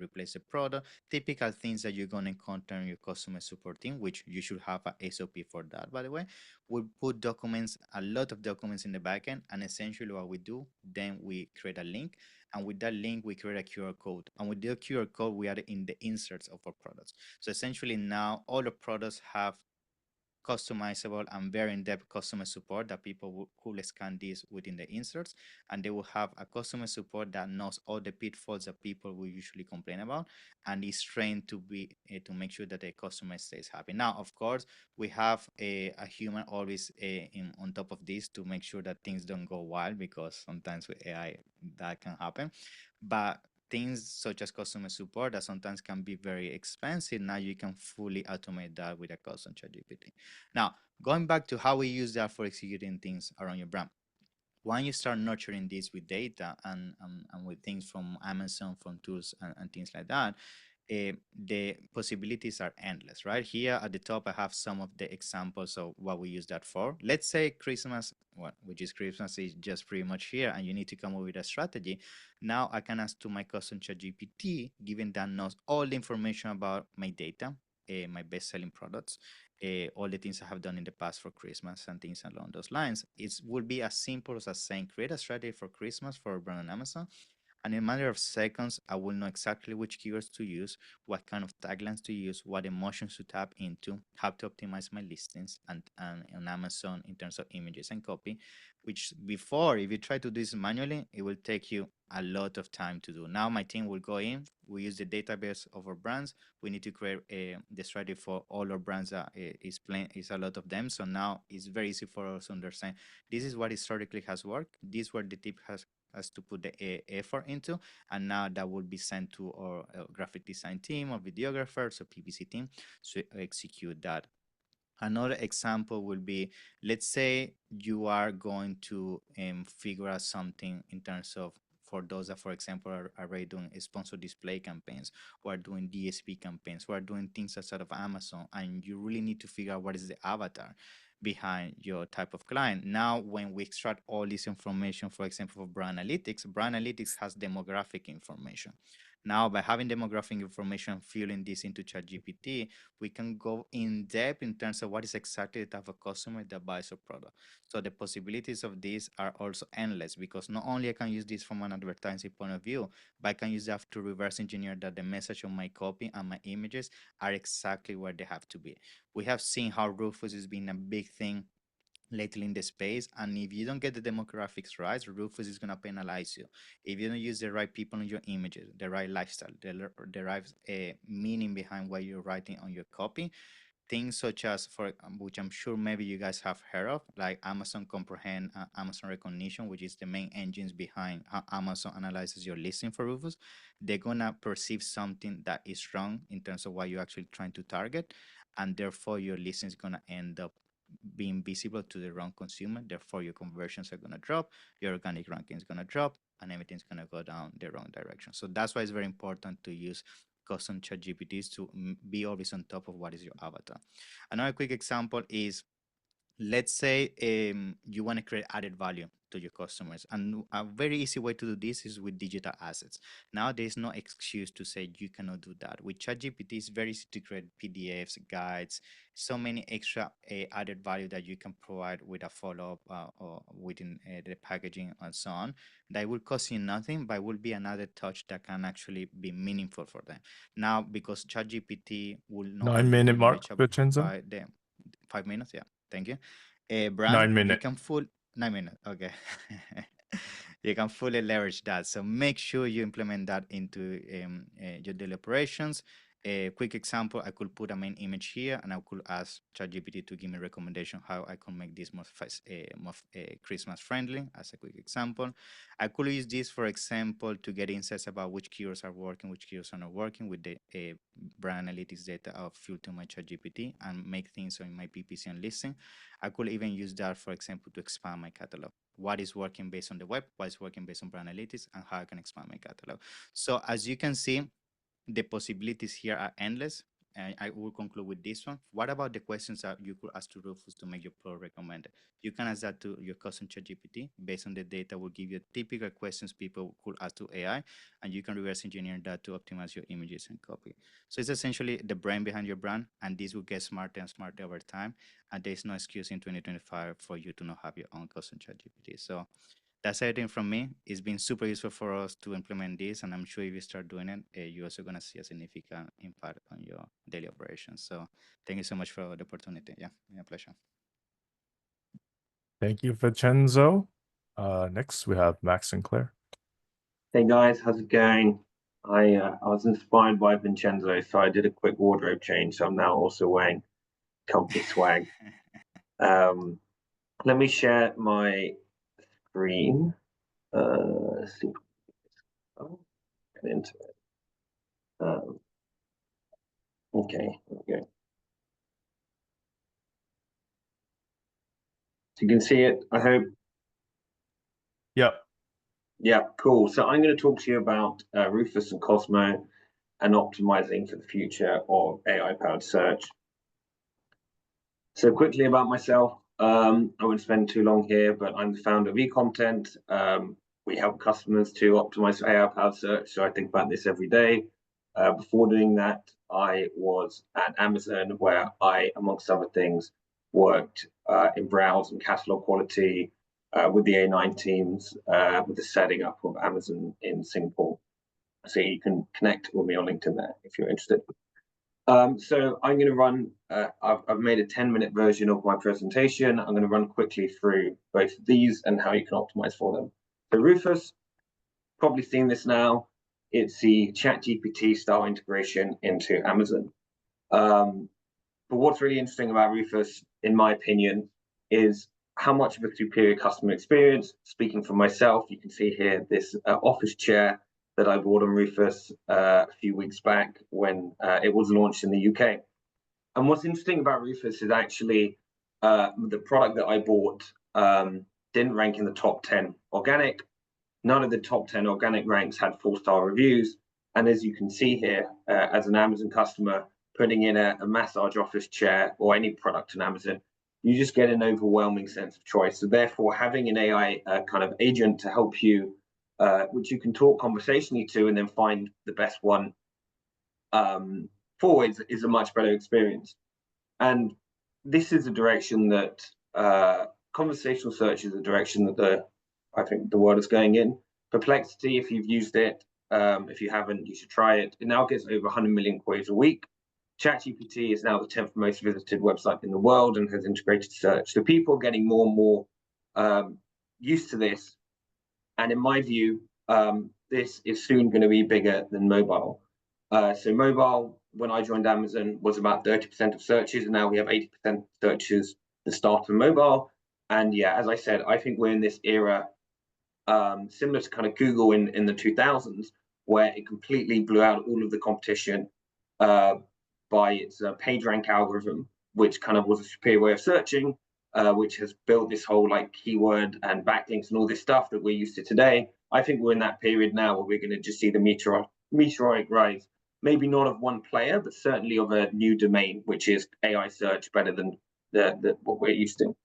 S1: replace a product, typical things that you're going to encounter in your customer support team, which you should have a SOP for that, by the way. We put documents, a lot of documents in the backend, and essentially what we do, then we create a link, and with that link, we create a QR code. And with the QR code, we add it in the inserts of our products. So essentially now all the products have customizable and very in-depth customer support that people could scan this within the inserts, and they will have a customer support that knows all the pitfalls that people will usually complain about, and is trained to be to make sure that the customer stays happy. Now, of course, we have a human always on top of this to make sure that things don't go wild, because sometimes with AI that can happen. But things such as customer support that sometimes can be very expensive, now you can fully automate that with a custom ChatGPT. Now, going back to how we use that for executing things around your brand. When you start nurturing this with data and with things from Amazon, from tools and things like that, the possibilities are endless, right? Here at the top, I have some of the examples of what we use that for. Let's say Christmas, which is Christmas, is just pretty much here, and you need to come up with a strategy. Now I can ask to my custom ChatGPT, given that knows all the information about my data, my best-selling products, all the things I have done in the past for Christmas and things along those lines. It would be as simple as saying, create a strategy for Christmas for a brand on Amazon. And in a matter of seconds, I will know exactly which keywords to use, what kind of taglines to use, what emotions to tap into, how to optimize my listings and on Amazon in terms of images and copy, which before, if you try to do this manually, it will take you a lot of time to do. Now my team will go in, we use the database of our brands. We need to create the strategy for all our brands that is a lot of them. So now it's very easy for us to understand this is what historically has worked. This is where the tip has to put the effort into, and now that will be sent to our graphic design team or videographers or PPC team to execute that. Another example will be, let's say you are going to figure out something in terms of, for those that, for example, are already doing sponsored display campaigns, or are doing DSP campaigns, or are doing things outside of Amazon, and you really need to figure out what is the avatar behind your type of client. Now, when we extract all this information, for example, for brand analytics has demographic information. Now, by having demographic information, filling this into ChatGPT, we can go in depth in terms of what is exactly the type of customer that buys a product. So the possibilities of this are also endless, because not only I can use this from an advertising point of view, but I can use that to reverse engineer that the message of my copy and my images are exactly where they have to be. We have seen how Rufus has been a big thing lately in the space, and if you don't get the demographics right, Rufus is going to penalize you. If you don't use the right people in your images, the right lifestyle, the right meaning behind what you're writing on your copy, things such as, for which I'm sure maybe you guys have heard of, like Amazon Comprehend, Amazon Recognition, which is the main engines behind how Amazon analyzes your listing for Rufus. They're gonna perceive something that is wrong in terms of what you're actually trying to target, and therefore your listing is gonna end up being visible to the wrong consumer. Therefore your conversions are gonna drop, your organic ranking is gonna drop, and everything's gonna go down the wrong direction. So that's why it's very important to use custom ChatGPTs to be always on top of what is your avatar. Another quick example is, let's say you want to create added value to your customers, and a very easy way to do this is with digital assets. Now there's no excuse to say you cannot do that. With ChatGPT, it's very easy to create PDFs, guides, so many extra added value that you can provide with a follow-up or within the packaging and so on, that will cost you nothing, but will be another touch that can actually be meaningful for them. Now, because ChatGPT will not
S2: 9 minute mark, Vincenzo.
S1: by the 5 minutes, yeah. Thank you. Brand,
S2: 9
S1: you
S2: minutes.
S1: can 9 minutes. Okay. You can fully leverage that. So make sure you implement that into your daily operations. A quick example, I could put a main image here, and I could ask ChatGPT to give me a recommendation how I can make this more Christmas friendly, as a quick example. I could use this, for example, to get insights about which keywords are working, which keywords are not working with the brand analytics data of filter my ChatGPT and make things in my PPC and listing. I could even use that, for example, to expand my catalog. What is working based on the web, what is working based on brand analytics, and how I can expand my catalog. So as you can see, the possibilities here are endless. And I will conclude with this one. What about the questions that you could ask to Rufus to make your product recommended? You can ask that to your custom ChatGPT. Based on the data, will give you typical questions people could ask to AI, and you can reverse engineer that to optimize your images and copy. So it's essentially the brain behind your brand, and this will get smarter and smarter over time. And there's no excuse in 2025 for you to not have your own custom ChatGPT. So that's everything from me. It's been super useful for us to implement this, and I'm sure if you start doing it, you're also going to see a significant impact on your daily operations. So thank you so much for the opportunity. Yeah, my pleasure.
S2: Thank you, Vincenzo. Next, we have Max Sinclair.
S5: Hey guys, how's it going? I was inspired by Vincenzo, so I did a quick wardrobe change. So I'm now also wearing company swag. Let me share my screen. Let's see. Get into it. Okay, there we go. So you can see it, I hope.
S2: Yep.
S5: Yeah, cool. So I'm going to talk to you about Rufus and Cosmo and optimizing for the future of AI-powered search. So quickly about myself, I won't spend too long here, but I'm the founder of Ecomtent. We help customers to optimize for AI-powered search, so I think about this every day. Before doing that, I was at Amazon, where I, amongst other things, worked in browse and catalog quality with the A9 teams, with the setting up of Amazon in Singapore. So you can connect with me on LinkedIn there if you're interested. So I'm going to run, I've made a 10-minute version of my presentation. I'm going to run quickly through both of these and how you can optimize for them. So Rufus, probably seen this now. It's the ChatGPT style integration into Amazon. But what's really interesting about Rufus, in my opinion, is how much of a superior customer experience. Speaking for myself, you can see here this office chair that I bought on Rufus a few weeks back when it was launched in the UK. And what's interesting about Rufus is actually the product that I bought didn't rank in the top 10 organic. None of the top 10 organic ranks had 4-star reviews. And as you can see here, as an Amazon customer, putting in a massage office chair or any product on Amazon, you just get an overwhelming sense of choice. So therefore, having an AI kind of agent to help you, which you can talk conversationally to and then find the best one for is a much better experience. And this is a direction that conversational search is a direction that I think the world is going in. Perplexity, if you've used it, if you haven't, you should try it. It now gets over 100 million queries a week. ChatGPT is now the 10th most visited website in the world and has integrated search. So people are getting more and more used to this. And in my view, this is soon going to be bigger than mobile. So mobile, when I joined Amazon, was about 30% of searches, and now we have 80% of searches that start on mobile. And yeah, as I said, I think we're in this era similar to kind of Google in the 2000s, where it completely blew out all of the competition by its PageRank algorithm, which kind of was a superior way of searching, which has built this whole like keyword and backlinks and all this stuff that we're used to today. I think we're in that period now where we're going to just see the meteoric rise, maybe not of one player, but certainly of a new domain, which is AI search, better than what we're used to.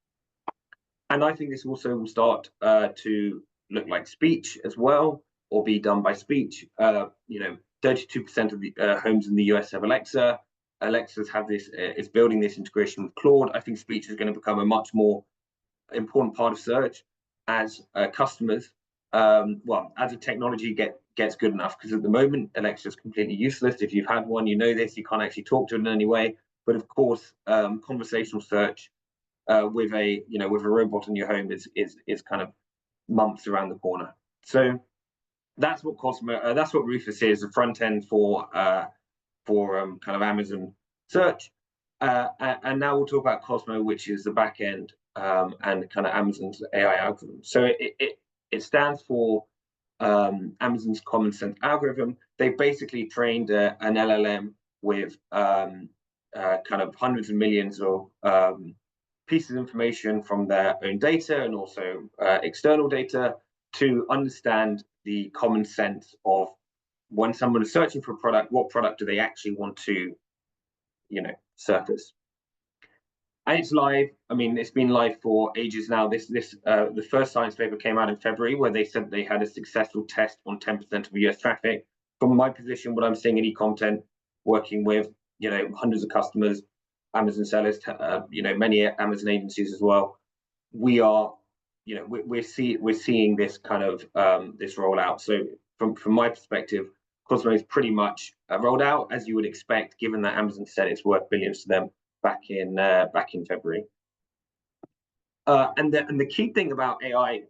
S5: And I think this also will start to look like speech as well, or be done by speech. 32% of the homes in the US have Alexa. Alexa's have this, is building this integration with Claude. I think speech is going to become a much more important part of search as customers, as the technology gets good enough. Because at the moment, Alexa is completely useless. If you've had one, you know this. You can't actually talk to it in any way. But of course, conversational search with a robot in your home is kind of months around the corner. So that's what Rufus is, the front end for kind of Amazon search. And now we'll talk about Cosmo, which is the back end and kind of Amazon's AI algorithm. So it stands for Amazon's Common Sense Algorithm. They basically trained an LLM with kind of hundreds of millions of pieces of information from their own data and also external data to understand the common sense of when someone is searching for a product, what product do they actually want to, surface? And it's live. I mean, it's been live for ages now. The first science paper came out in February where they said they had a successful test on 10% of US traffic. From my position, what I'm seeing in eComtent, working with, hundreds of customers, Amazon sellers, many Amazon agencies as well, we are, we're seeing this kind of this roll out. So from my perspective, Cosmo is pretty much rolled out as you would expect, given that Amazon said it's worth billions to them back in February. And the key thing about AI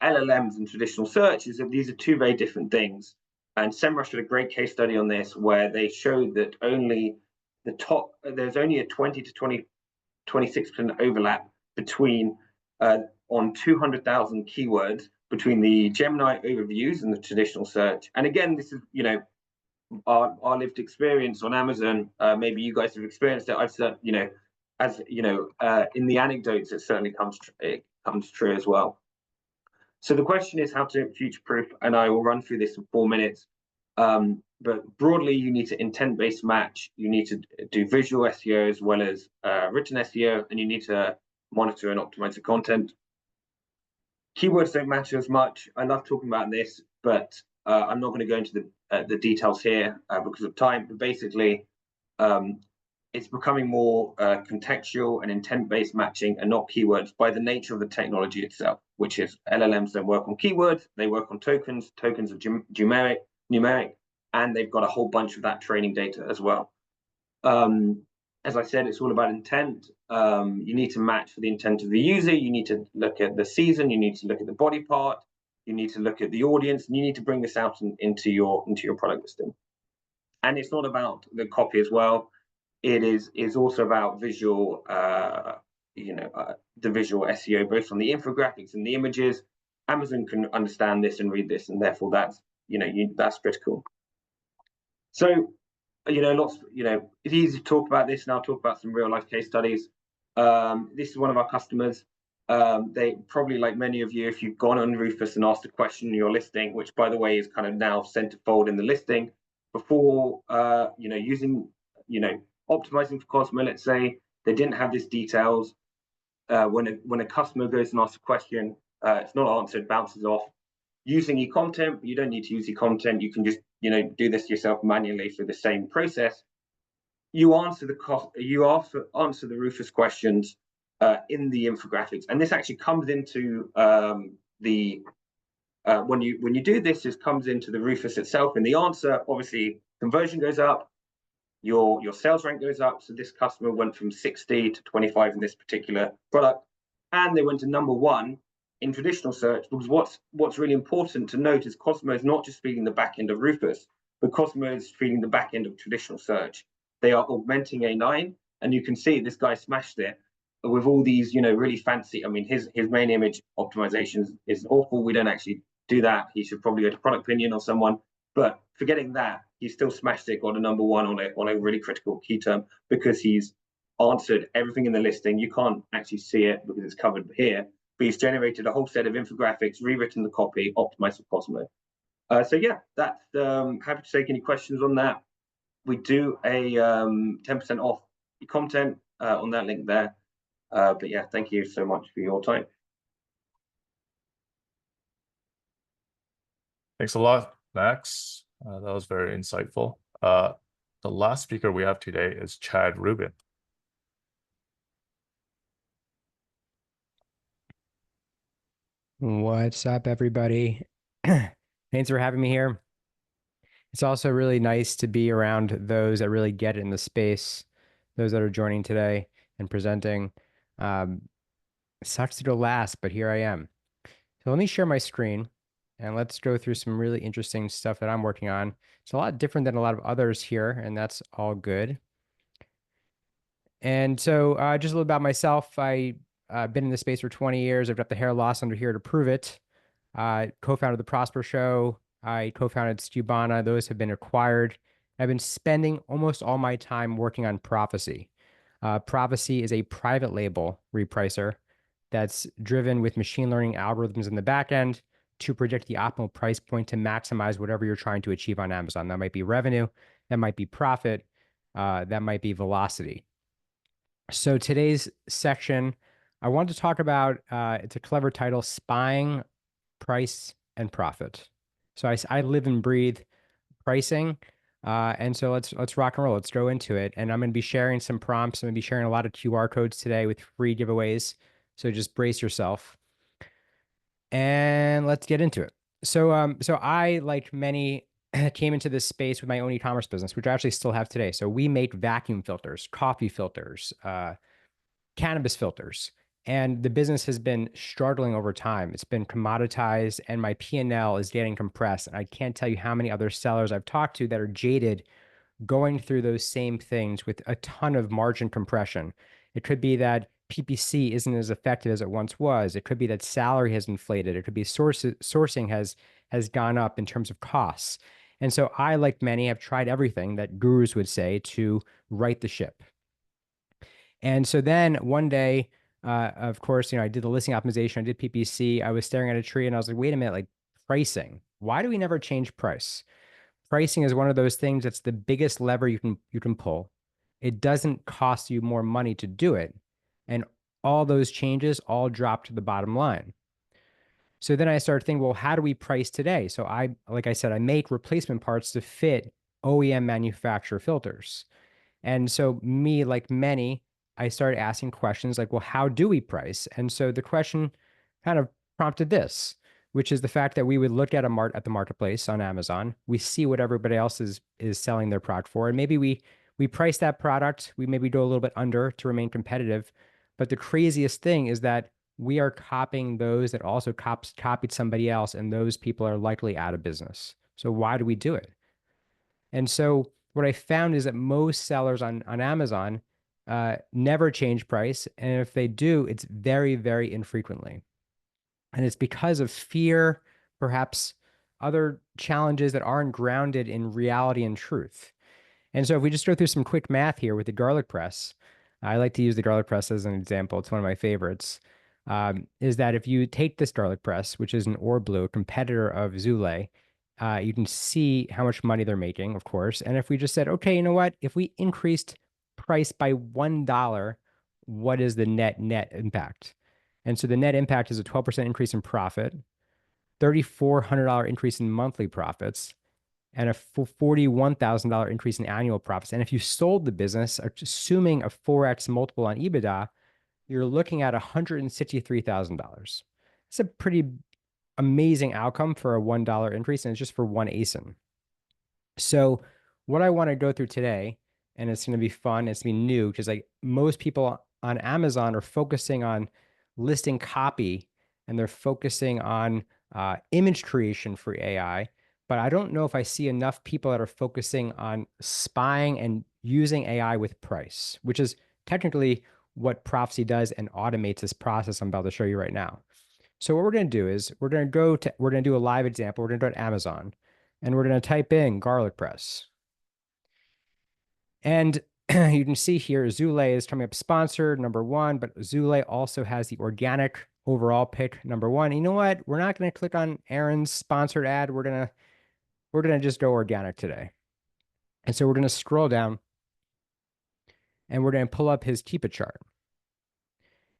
S5: LLMs and traditional search is that these are two very different things. And SEMrush did a great case study on this, where they showed that there's only a 20 to 26% overlap between on 200,000 keywords between the Gemini overviews and the traditional search. And again, this is our lived experience on Amazon. Maybe you guys have experienced it. I've said, in the anecdotes, it certainly comes true as well. So the question is how to future-proof, and I will run through this in 4 minutes. But broadly, you need to intent-based match. You need to do visual SEO as well as written SEO, and you need to monitor and optimize the content. Keywords don't matter as much. I love talking about this, but I'm not going to go into the details here because of time, but basically it's becoming more contextual and intent-based matching and not keywords by the nature of the technology itself, which is LLMs don't work on keywords, they work on tokens. Tokens are numeric, and they've got a whole bunch of that training data as well. As I said, it's all about intent. You need to match for the intent of the user. You need to look at the season. You need to look at the body part. You need to look at the audience, and you need to bring this out into your product listing. And it's not about the copy as well. It's also about visual, the visual SEO, both on the infographics and the images. Amazon can understand this and read this, and therefore that's critical. So, it's easy to talk about this, and I'll talk about some real life case studies. This is one of our customers. They probably, like many of you, if you've gone on Rufus and asked a question in your listing, which by the way is kind of now centerfold in the listing, before using optimizing for Cosmo, let's say they didn't have these details. When a customer goes and asks a question, it's not answered, bounces off. Using eComtent, you don't need to use eComtent. You can just do this yourself manually through the same process. You answer answer the Rufus questions in the infographics, and this actually comes into when you do this, this comes into the Rufus itself. In the answer, obviously conversion goes up, your sales rank goes up. So this customer went from 60 to 25 in this particular product, and they went to #1 in traditional search, because what's really important to note is Cosmo is not just feeding the back end of Rufus, but Cosmo is feeding the back end of traditional search. They are augmenting A9, and you can see this guy smashed it with all these, really fancy. I mean, his main image optimization is awful. We don't actually do that. He should probably go to Product Opinion or someone. But forgetting that, he still smashed it, got a #1 on a really critical key term, because he's answered everything in the listing. You can't actually see it because it's covered here, but he's generated a whole set of infographics, rewritten the copy, optimized for Cosmo. So yeah, that's happy to take any questions on that. We do a 10% off eComtent on that link there. But yeah, thank you so much for your time.
S2: Thanks a lot, Max. That was very insightful. The last speaker we have today is Chad Rubin.
S6: What's up, everybody? Thanks for having me here. It's also really nice to be around those that really get it in the space, those that are joining today and presenting. Sucks to go last, but here I am. So let me share my screen and let's go through some really interesting stuff that I'm working on. It's a lot different than a lot of others here, and that's all good. And so just a little about myself. I've been in this space for 20 years. I've got the hair loss under here to prove it. Co-founded the Prosper Show. I co-founded Stubana. Those have been acquired. I've been spending almost all my time working on Profasee. Profasee is a private label repricer that's driven with machine learning algorithms in the back end to predict the optimal price point to maximize whatever you're trying to achieve on Amazon. That might be revenue, that might be profit, that might be velocity. So today's section, I want to talk about, it's a clever title, Spying Price and Profit. So I live and breathe pricing. And so let's rock and roll. Let's go into it. And I'm going to be sharing some prompts. I'm going to be sharing a lot of QR codes today with free giveaways. So just brace yourself. And let's get into it. So I, like many, came into this space with my own e-commerce business, which I actually still have today. So we make vacuum filters, coffee filters, cannabis filters. And the business has been struggling over time. It's been commoditized, and my P&L is getting compressed. And I can't tell you how many other sellers I've talked to that are jaded going through those same things with a ton of margin compression. It could be that PPC isn't as effective as it once was. It could be that salary has inflated. It could be sourcing has gone up in terms of costs. And so I, like many, have tried everything that gurus would say to right the ship. And so then one day, of course, I did the listing optimization, I did PPC, I was staring at a tree and I was like, wait a minute, like pricing, why do we never change price? Pricing is one of those things that's the biggest lever you can pull. It doesn't cost you more money to do it. And all those changes all drop to the bottom line. So then I started thinking, well, how do we price today? So like I said, I make replacement parts to fit OEM manufacturer filters. And so me, like many, I started asking questions like, well, how do we price? And so the question kind of prompted this, which is the fact that we would look at the marketplace on Amazon. We see what everybody else is selling their product for, and maybe we price that product. We maybe go a little bit under to remain competitive. But the craziest thing is that we are copying those that also copied somebody else, and those people are likely out of business. So why do we do it? And so what I found is that most sellers on Amazon never change price. And if they do, it's very, very infrequently. And it's because of fear, perhaps other challenges that aren't grounded in reality and truth. And so if we just go through some quick math here with the garlic press, I like to use the garlic press as an example. It's one of my favorites. Is that if you take this garlic press, which is an Or Blue, competitor of Zulay, you can see how much money they're making, of course. And if we just said, okay, you know what? If we increased price by $1, what is the net impact? And so the net impact is a 12% increase in profit, $3,400 increase in monthly profits, and a $41,000 increase in annual profits. And if you sold the business, assuming a 4x multiple on EBITDA, you're looking at $163,000. It's a pretty amazing outcome for a $1 increase, and it's just for one ASIN. So what I want to go through today, and it's going to be fun, it's going to be new, because like most people on Amazon are focusing on listing copy, and they're focusing on image creation for AI. But I don't know if I see enough people that are focusing on spying and using AI with price, which is technically what Profasee does and automates this process I'm about to show you right now. So what we're going to do is we're going to do a live example. We're going to go to Amazon, and we're going to type in garlic press. And you can see here, Zulay is coming up sponsored, #1, but Zulay also has the organic overall pick, #1. You know what? We're not going to click on Aaron's sponsored ad. We're going to just go organic today. And so we're going to scroll down, and we're going to pull up his Keepa chart.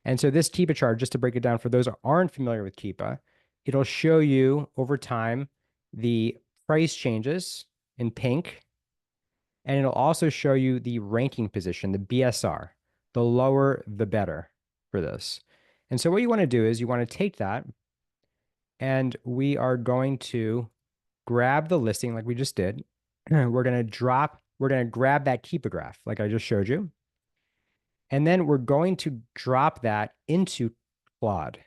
S6: And so this Keepa chart, just to break it down for those who aren't familiar with Keepa, it'll show you over time the price changes in pink, and it'll also show you the ranking position, the BSR. The lower, the better for this. And so what you want to do is you want to take that, and we are going to grab the listing like we just did. We're going to grab that Keepa graph like I just showed you. And then we're going to drop that into Claude.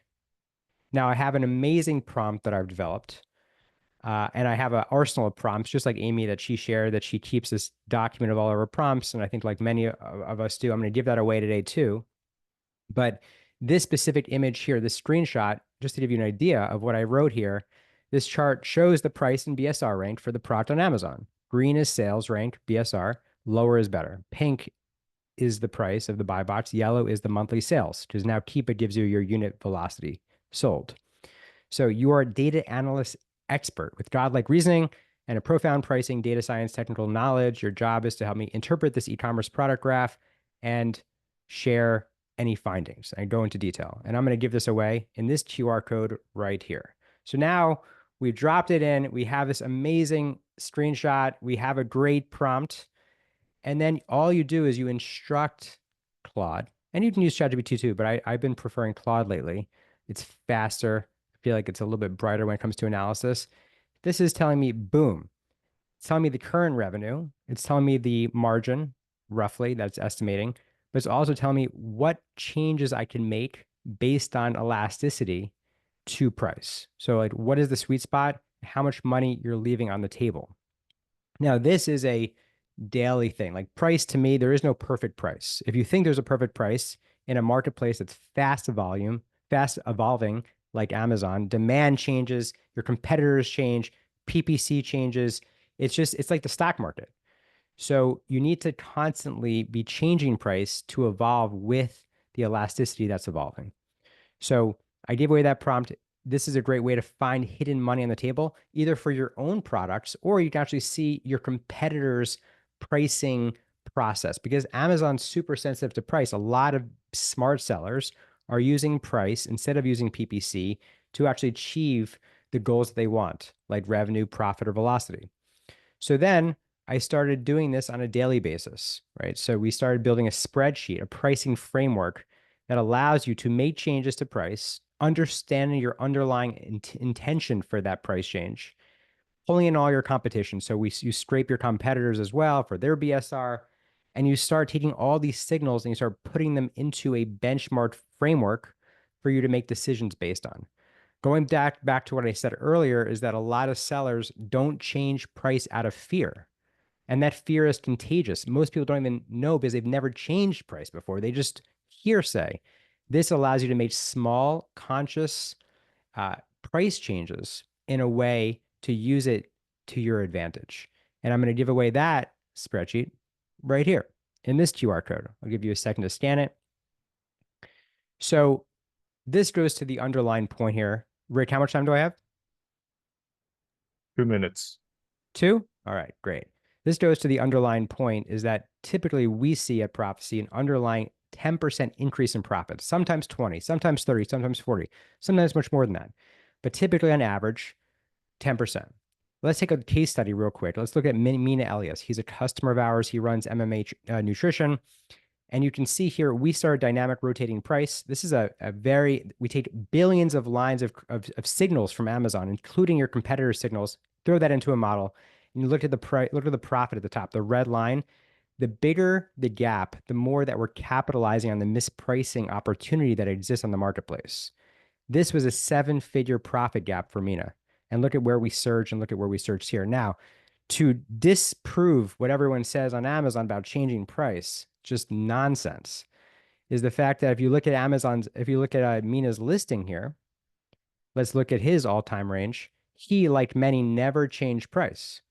S6: Now I have an amazing prompt that I've developed. And I have an arsenal of prompts, just like Amy, that she shared, that she keeps this document of all of her prompts. And I think like many of us do, I'm going to give that away today too. But this specific image here, this screenshot, just to give you an idea of what I wrote here, this chart shows the price and BSR rank for the product on Amazon. Green is sales rank, BSR. Lower is better. Pink is the price of the buy box. Yellow is the monthly sales, because now Keepa gives you your unit velocity sold. So you are a data analyst expert with godlike reasoning and a profound pricing, data science, technical knowledge. Your job is to help me interpret this e-commerce product graph and share any findings and go into detail. And I'm going to give this away in this QR code right here. So now we've dropped it in. We have this amazing screenshot. We have a great prompt. And then all you do is you instruct Claude, and you can use ChatGPT too, but I've been preferring Claude lately. It's faster. I feel like it's a little bit brighter when it comes to analysis. This is telling me, boom. It's telling me the current revenue. It's telling me the margin, roughly, that's estimating. But it's also telling me what changes I can make based on elasticity to price. So like, what is the sweet spot? How much money you're leaving on the table. Now, this is a daily thing. Like price, to me, there is no perfect price. If you think there's a perfect price in a marketplace that's fast evolving, like Amazon, demand changes, your competitors change, PPC changes. It's like the stock market. So you need to constantly be changing price to evolve with the elasticity that's evolving. So I gave away that prompt. This is a great way to find hidden money on the table, either for your own products, or you can actually see your competitors' pricing process, because Amazon's super sensitive to price. A lot of smart sellers are using price instead of using PPC to actually achieve the goals that they want, like revenue, profit, or velocity. So then I started doing this on a daily basis, right? So we started building a spreadsheet, a pricing framework that allows you to make changes to price, understanding your underlying intention for that price change, pulling in all your competition. So you scrape your competitors as well for their BSR, and you start taking all these signals and you start putting them into a benchmark framework for you to make decisions based on. Going back to what I said earlier is that a lot of sellers don't change price out of fear. And that fear is contagious. Most people don't even know because they've never changed price before. They just hearsay. This allows you to make small, conscious price changes in a way to use it to your advantage. And I'm going to give away that spreadsheet right here in this QR code. I'll give you a second to scan it. So this goes to the underlying point here. Rick, how much time do I have?
S2: 2 minutes.
S6: 2? All right, great. This goes to the underlying point is that typically we see at Profasee an underlying 10% increase in profit, sometimes 20, sometimes 30, sometimes 40, sometimes much more than that. But typically on average, 10%. Let's take a case study real quick. Let's look at Mina Elias. He's a customer of ours. He runs MMA Nutrition. And you can see here, we start dynamic rotating price. This is we take billions of lines of signals from Amazon, including your competitor signals, throw that into a model, and you look at the price, look at the profit at the top, the red line. The bigger the gap, the more that we're capitalizing on the mispricing opportunity that exists on the marketplace. This was a 7-figure profit gap for Mina. And look at where we surged and look at where we surged here. Now, to disprove what everyone says on Amazon about changing price, just nonsense, is the fact that if you look at Mina's listing here, let's look at his all-time range. He, like many, never changed price.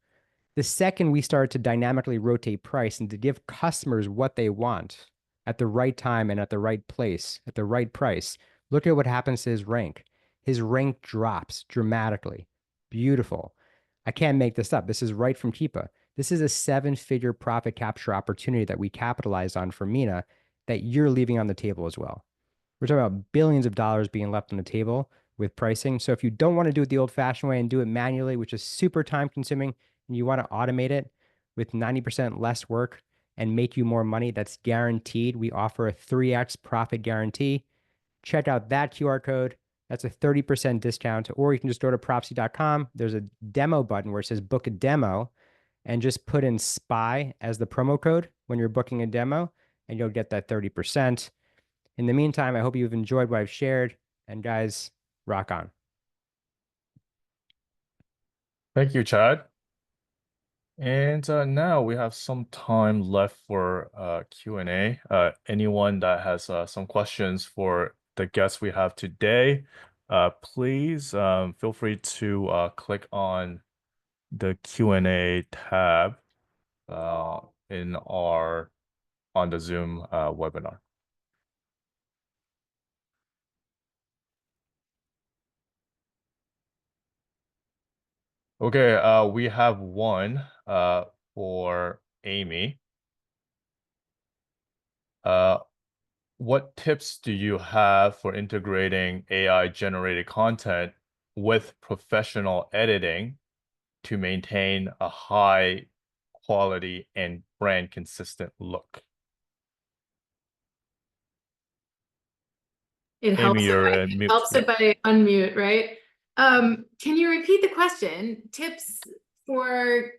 S6: The second we started to dynamically rotate price and to give customers what they want at the right time and at the right place, at the right price, look at what happens to his rank. His rank drops dramatically. Beautiful. I can't make this up. This is right from Keepa. This is a 7-figure profit capture opportunity that we capitalized on for Mina that you're leaving on the table as well. We're talking about billions of dollars being left on the table with pricing. So if you don't want to do it the old-fashioned way and do it manually, which is super time-consuming, and you want to automate it with 90% less work and make you more money, that's guaranteed. We offer a 3x profit guarantee. Check out that QR code. That's a 30% discount. Or you can just go to Profasee.com. There's a demo button where it says book a demo, and just put in SPY as the promo code when you're booking a demo, and you'll get that 30%. In the meantime, I hope you've enjoyed what I've shared. And guys, rock on.
S2: Thank you, Chad. And now we have some time left for Q&A. Anyone that has some questions for the guests we have today, please feel free to click on the Q&A tab on the Zoom webinar. Okay, we have one for Amy. What tips do you have for integrating AI-generated content with professional editing to maintain a high quality and brand consistent look?
S3: It helps,
S2: Amy, you're in mute.
S3: helps it by unmute, right? Can you repeat the question? Tips for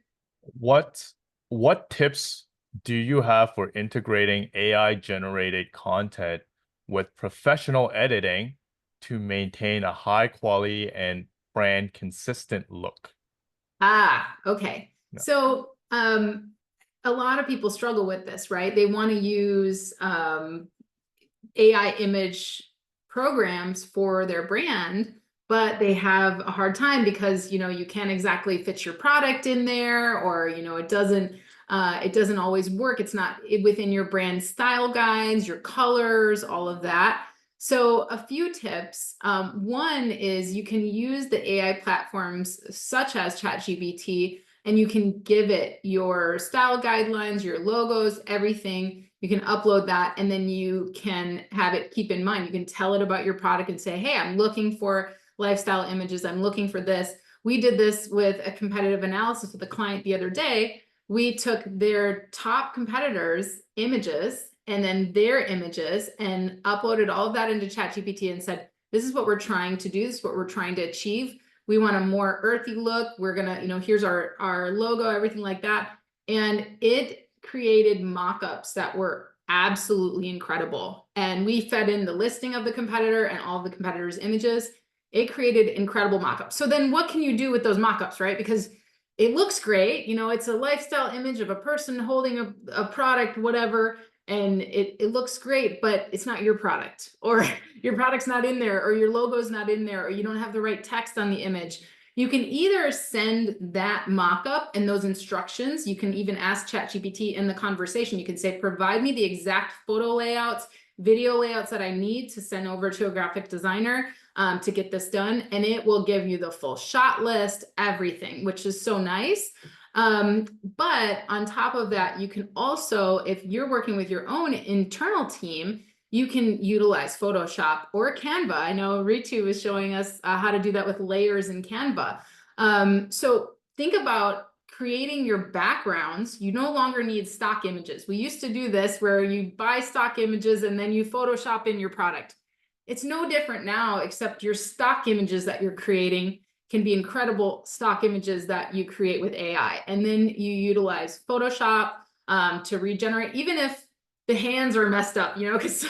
S2: what tips do you have for integrating AI-generated content with professional editing to maintain a high quality and brand consistent look?
S3: Okay.
S2: Yeah.
S3: So a lot of people struggle with this, right? They want to use AI image programs for their brand, but they have a hard time because, you know, you can't exactly fit your product in there, or, you know, it doesn't always work. It's not within your brand style guides, your colors, all of that. So a few tips. One is you can use the AI platforms such as ChatGPT, and you can give it your style guidelines, your logos, everything. You can upload that, and then you can have it keep in mind. You can tell it about your product and say, hey, I'm looking for lifestyle images. I'm looking for this. We did this with a competitive analysis with a client the other day. We took their top competitors' images and then their images and uploaded all of that into ChatGPT and said, this is what we're trying to do. This is what we're trying to achieve. We want a more earthy look. We're gonna, here's our logo, everything like that. And it created mock-ups that were absolutely incredible. And we fed in the listing of the competitor and all the competitors' images. It created incredible mock-ups. So then what can you do with those mock-ups, right? Because it looks great. It's a lifestyle image of a person holding a product, whatever, and it looks great, but it's not your product, or your product's not in there, or your logo's not in there, or you don't have the right text on the image. You can either send that mock-up and those instructions. You can even ask ChatGPT in the conversation. You can say, provide me the exact photo layouts, video layouts that I need to send over to a graphic designer to get this done. And it will give you the full shot list, everything, which is so nice. But on top of that, you can also, if you're working with your own internal team, you can utilize Photoshop or Canva. I know Ritu was showing us how to do that with layers in Canva. So think about creating your backgrounds. You no longer need stock images. We used to do this where you buy stock images and then you Photoshop in your product. It's no different now, except your stock images that you're creating can be incredible stock images that you create with AI. And then you utilize Photoshop to regenerate, even if the hands are messed up, because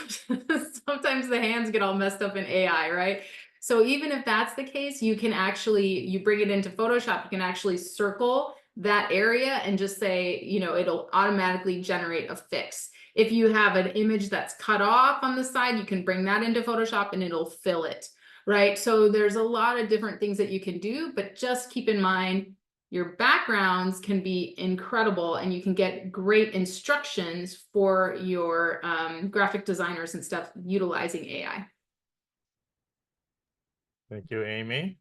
S3: sometimes the hands get all messed up in AI, right? So even if that's the case, you can actually, you bring it into Photoshop, you can actually circle that area and just say, it'll automatically generate a fix. If you have an image that's cut off on the side, you can bring that into Photoshop and it'll fill it, right? So there's a lot of different things that you can do, but just keep in mind, your backgrounds can be incredible and you can get great instructions for your graphic designers and stuff utilizing AI.
S2: Thank you, Amy.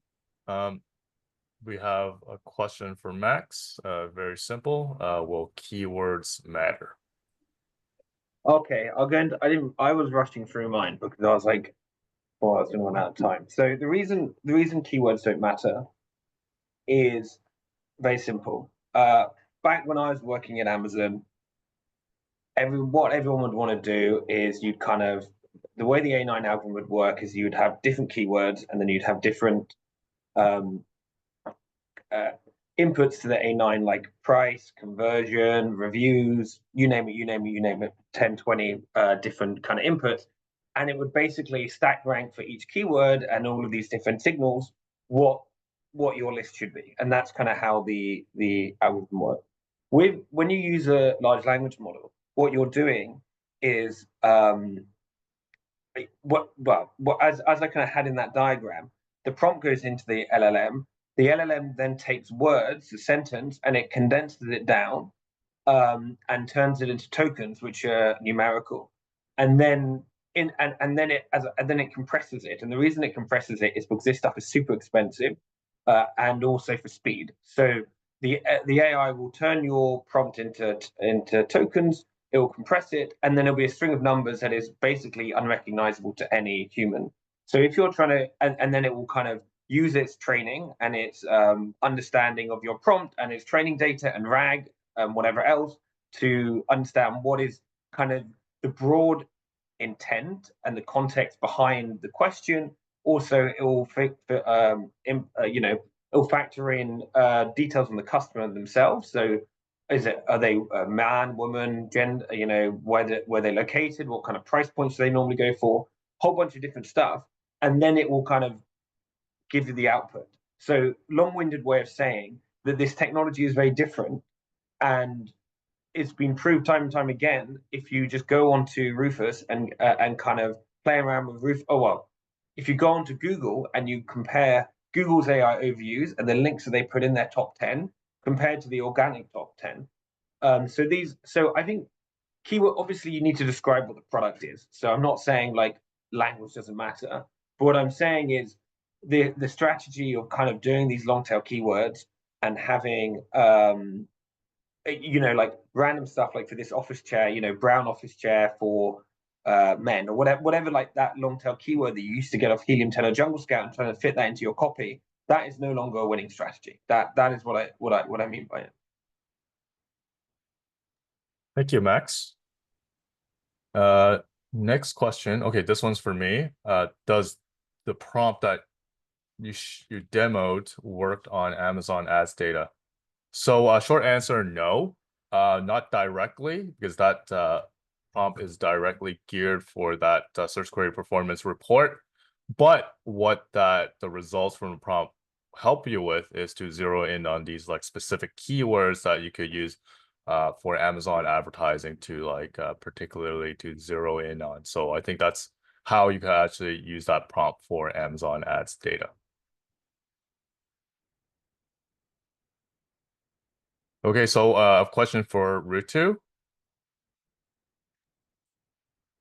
S2: We have a question for Max. Very simple. Will keywords matter?
S5: Okay, I'll go into, I was rushing through mine because I was like, well, I was going to run out of time. So the reason keywords don't matter is very simple. Back when I was working at Amazon, what everyone would want to do is you'd kind of, the way the A9 algorithm would work is you'd have different keywords and then you'd have different inputs to the A9, like price, conversion, reviews, you name it, 10, 20 different kind of inputs. And it would basically stack rank for each keyword and all of these different signals, what your list should be. And that's kind of how the algorithm works. When you use a large language model, what you're doing is as I kind of had in that diagram, the prompt goes into the LLM. The LLM then takes words, a sentence, and it condenses it down and turns it into tokens, which are numerical. And then it compresses it. And the reason it compresses it is because this stuff is super expensive and also for speed. So the AI will turn your prompt into tokens. It will compress it, and then it'll be a string of numbers that is basically unrecognizable to any human. So if you're trying to, and then it will kind of use its training and its understanding of your prompt and its training data and RAG and whatever else to understand what is kind of the broad intent and the context behind the question. Also, it will it'll factor in details on the customer themselves. So are they a man, woman, gender, where they're located, what kind of price points do they normally go for, whole bunch of different stuff. And then it will kind of give you the output. So long-winded way of saying that this technology is very different, and it's been proved time and time again. If you just go onto Rufus and kind of play around with Rufus, if you go onto Google and you compare Google's AI overviews and the links that they put in their top 10 compared to the organic top 10. So I think keyword, obviously you need to describe what the product is. So I'm not saying like language doesn't matter, but what I'm saying is the strategy of kind of doing these long tail keywords and having like random stuff, like for this office chair, brown office chair for men, or whatever like that long tail keyword that you used to get off Helium 10 or Jungle Scout, and trying to fit that into your copy, that is no longer a winning strategy. That is what I mean by it.
S2: Thank you, Max. Next question. Okay, this one's for me. Does the prompt that you demoed worked on Amazon Ads data? So short answer, no, not directly, because that prompt is directly geared for that search query performance report. But what the results from the prompt help you with is to zero in on these like specific keywords that you could use for Amazon advertising to like particularly to zero in on. So I think that's how you can actually use that prompt for Amazon Ads data. Okay, so a question for Ritu.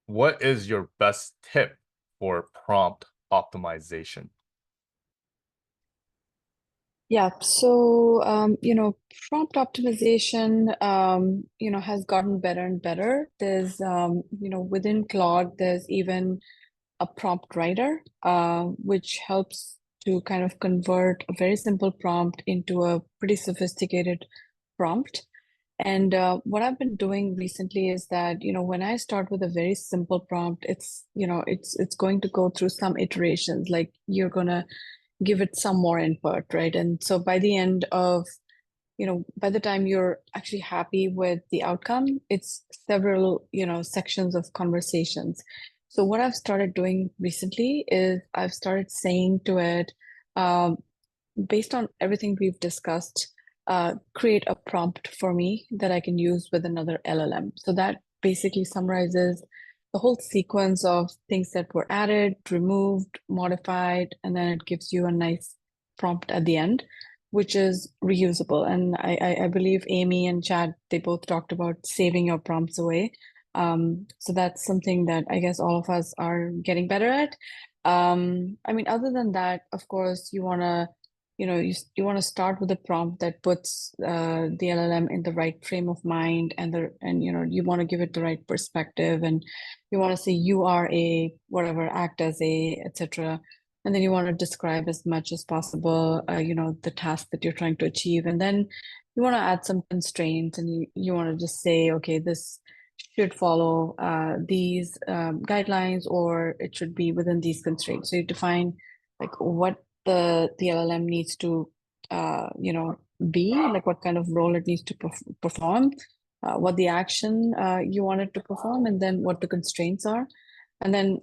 S2: What is your best tip for prompt optimization?
S4: Yeah, so prompt optimization has gotten better and better. There's within Claude, there's even a prompt writer, which helps to kind of convert a very simple prompt into a pretty sophisticated prompt. And what I've been doing recently is that, when I start with a very simple prompt, it's going to go through some iterations, like you're gonna give it some more input, right? And so by the end of, by the time you're actually happy with the outcome, it's several, sections of conversations. So what I've started doing recently is I've started saying to it, based on everything we've discussed, create a prompt for me that I can use with another LLM. So that basically summarizes the whole sequence of things that were added, removed, modified, and then it gives you a nice prompt at the end, which is reusable. And I believe Amy and Chad, they both talked about saving your prompts away. So that's something that I guess all of us are getting better at. Other than that, of course, you want to you want to start with a prompt that puts the LLM in the right frame of mind, and you want to give it the right perspective, and you want to say you are a whatever, act as a, etc. And then you want to describe as much as possible, the task that you're trying to achieve, and then you want to add some constraints, and you want to just say, okay, this should follow these guidelines, or it should be within these constraints. So you define like what the LLM needs to be, like what kind of role it needs to perform, what the action you want it to perform, and then what the constraints are. And then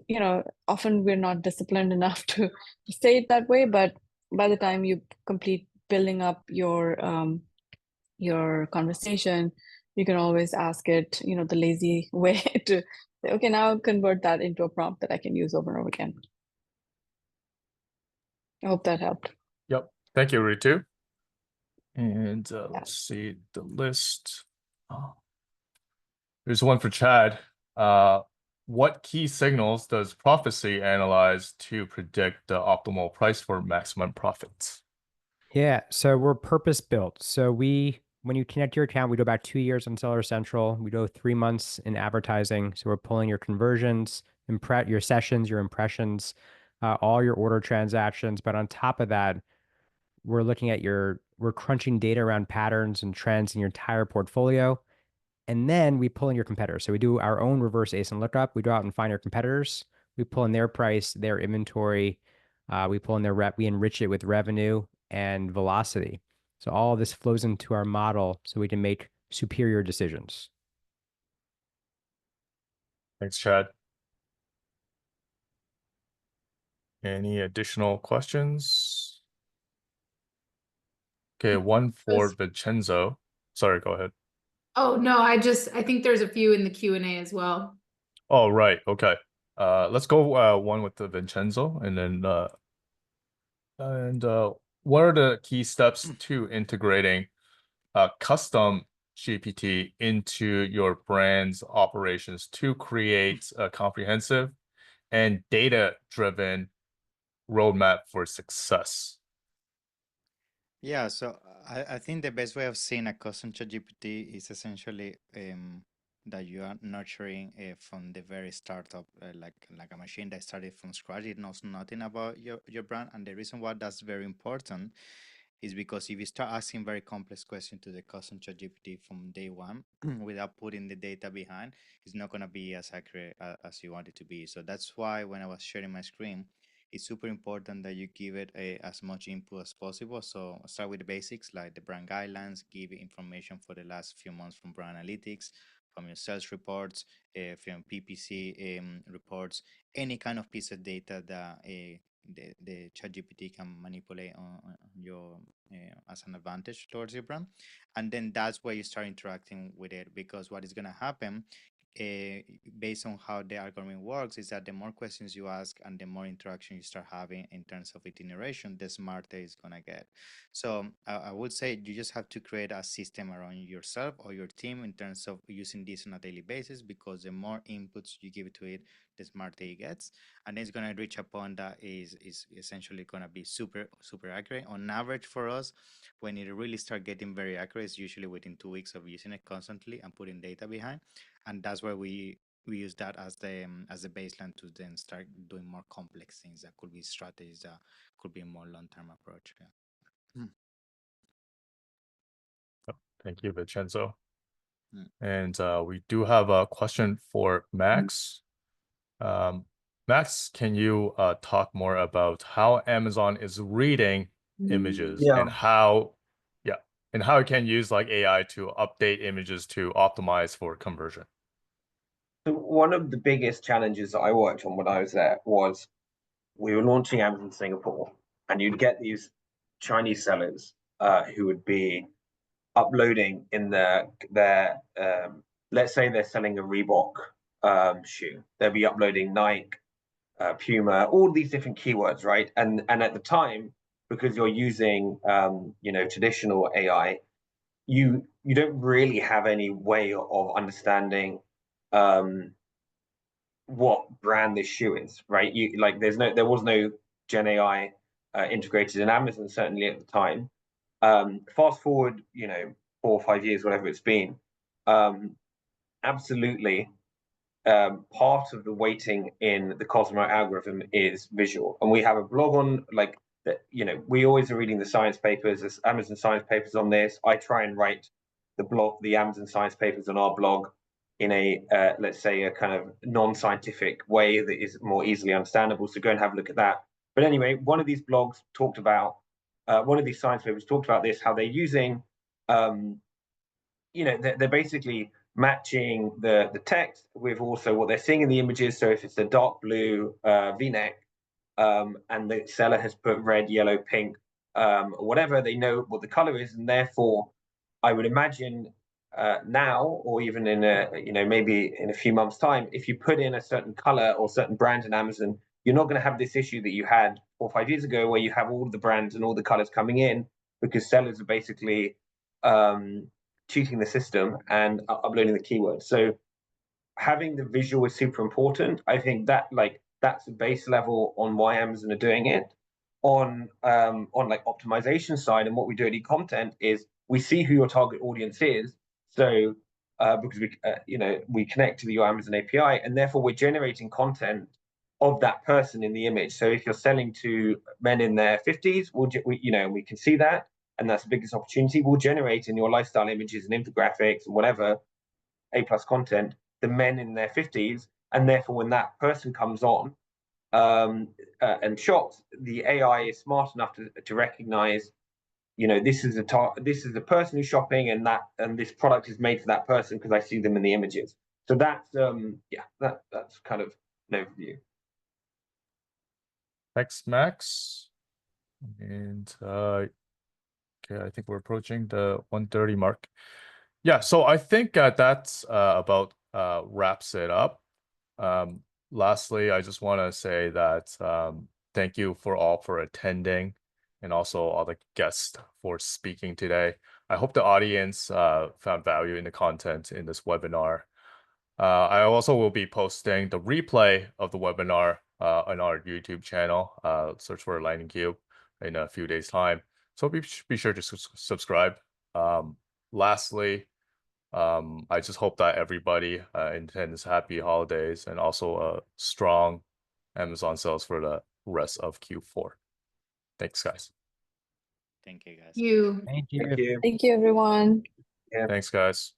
S4: often we're not disciplined enough to say it that way, but by the time you complete building up your conversation, you can always ask it the lazy way to say, okay, now convert that into a prompt that I can use over and over again. I hope that helped.
S2: Yep. Thank you, Ritu. And let's see the list. There's one for Chad. What key signals does Profasee analyze to predict the optimal price for maximum profits?
S6: Yeah, so we're purpose built. So when you connect your account, we do about 2 years on Seller Central. We do 3 months in advertising. So we're pulling your conversions, your sessions, your impressions, all your order transactions. But on top of that, we're looking at we're crunching data around patterns and trends in your entire portfolio. And then we pull in your competitors. So we do our own reverse ASIN lookup. We go out and find our competitors. We pull in their price, their inventory. We pull in their we enrich it with revenue and velocity. So all of this flows into our model so we can make superior decisions.
S2: Thanks, Chad. Any additional questions? Okay, one for Vincenzo. Sorry, go ahead.
S3: Oh, no, I think there's a few in the Q&A as well.
S2: Oh, right. Okay. Let's go one with the Vincenzo, and then what are the key steps to integrating custom GPT into your brand's operations to create a comprehensive and data-driven roadmap for success?
S1: Yeah, so I think the best way of seeing a custom ChatGPT is essentially that you are nurturing from the very start of like a machine that started from scratch. It knows nothing about your brand. And the reason why that's very important is because if you start asking very complex questions to the custom ChatGPT from day one without putting the data behind, it's not going to be as accurate as you want it to be. So that's why when I was sharing my screen, it's super important that you give it as much input as possible. So start with the basics like the brand guidelines, give it information for the last few months from brand analytics, from your sales reports, from PPC reports, any kind of piece of data that the ChatGPT can manipulate on your as an advantage towards your brand. And then that's where you start interacting with it, because what is going to happen based on how the algorithm works is that the more questions you ask and the more interaction you start having in terms of iteration, the smarter it's going to get. So I would say you just have to create a system around yourself or your team in terms of using this on a daily basis, because the more inputs you give to it, the smarter it gets. And it's going to reach a point that is essentially going to be super accurate. On average for us, when it really start getting very accurate, it's usually within 2 weeks of using it constantly and putting data behind. And that's where we use that as the baseline to then start doing more complex things that could be strategies that could be a more long-term approach. Yeah.
S2: Thank you, Vincenzo.
S1: Mm.
S2: And we do have a question for Max. Max, can you talk more about how Amazon is reading images and how it can use like AI to update images to optimize for conversion?
S5: So one of the biggest challenges that I worked on when I was there was we were launching Amazon Singapore, and you'd get these Chinese sellers who would be uploading in their let's say they're selling a Reebok shoe. They'll be uploading Nike, Puma, all these different keywords, right? And at the time, because you're using traditional AI, you don't really have any way of understanding what brand this shoe is, right? There was no Gen AI integrated in Amazon, certainly at the time. Fast forward, 4 or 5 years, whatever it's been, absolutely. Part of the weighting in the Cosmo algorithm is visual, and we have a blog on we always are reading the science papers. There's Amazon science papers on this. I try and write the Amazon science papers on our blog in a let's say a kind of non-scientific way that is more easily understandable. So go and have a look at that. But anyway, one of these blogs talked about one of these science papers talked about this, how they're using they're basically matching the text with also what they're seeing in the images. So if it's a dark blue V-neck and the seller has put red, yellow, pink, or whatever, they know what the color is, and therefore I would imagine now, or even in maybe in a few months' time, if you put in a certain color or certain brand in Amazon, you're not going to have this issue that you had 4 or 5 years ago, where you have all the brands and all the colors coming in, because sellers are basically cheating the system and uploading the keywords. So having the visual is super important. I think that that's the base level on why Amazon are doing it. On like optimization side, and what we do at eComtent is we see who your target audience is. So because we connect to your Amazon API, and therefore we're generating content of that person in the image. So if you're selling to men in their 50s, we can see that, and that's the biggest opportunity. We'll generate in your lifestyle images and infographics and whatever A+ content the men in their 50s, and therefore when that person comes on and shops, the AI is smart enough to recognize, this is a person who's shopping, and this product is made for that person because I see them in the images. So that's that's kind of an overview.
S2: Thanks, Max. And okay, I think we're approaching the 1:30 mark. Yeah, so I think that's about wraps it up. Lastly, I just want to say that thank you for attending, and also all the guests for speaking today. I hope the audience found value in the content in this webinar. I also will be posting the replay of the webinar on our YouTube channel. Search for LandingCube in a few days' time. So be sure to subscribe. Lastly, I just hope that everybody intends happy holidays and also strong Amazon sales for the rest of Q4. Thanks, guys.
S1: Thank you, guys.
S3: You.
S6: Thank you.
S5: Thank you.
S4: Thank you, everyone.
S5: Yeah.
S2: Thanks, guys.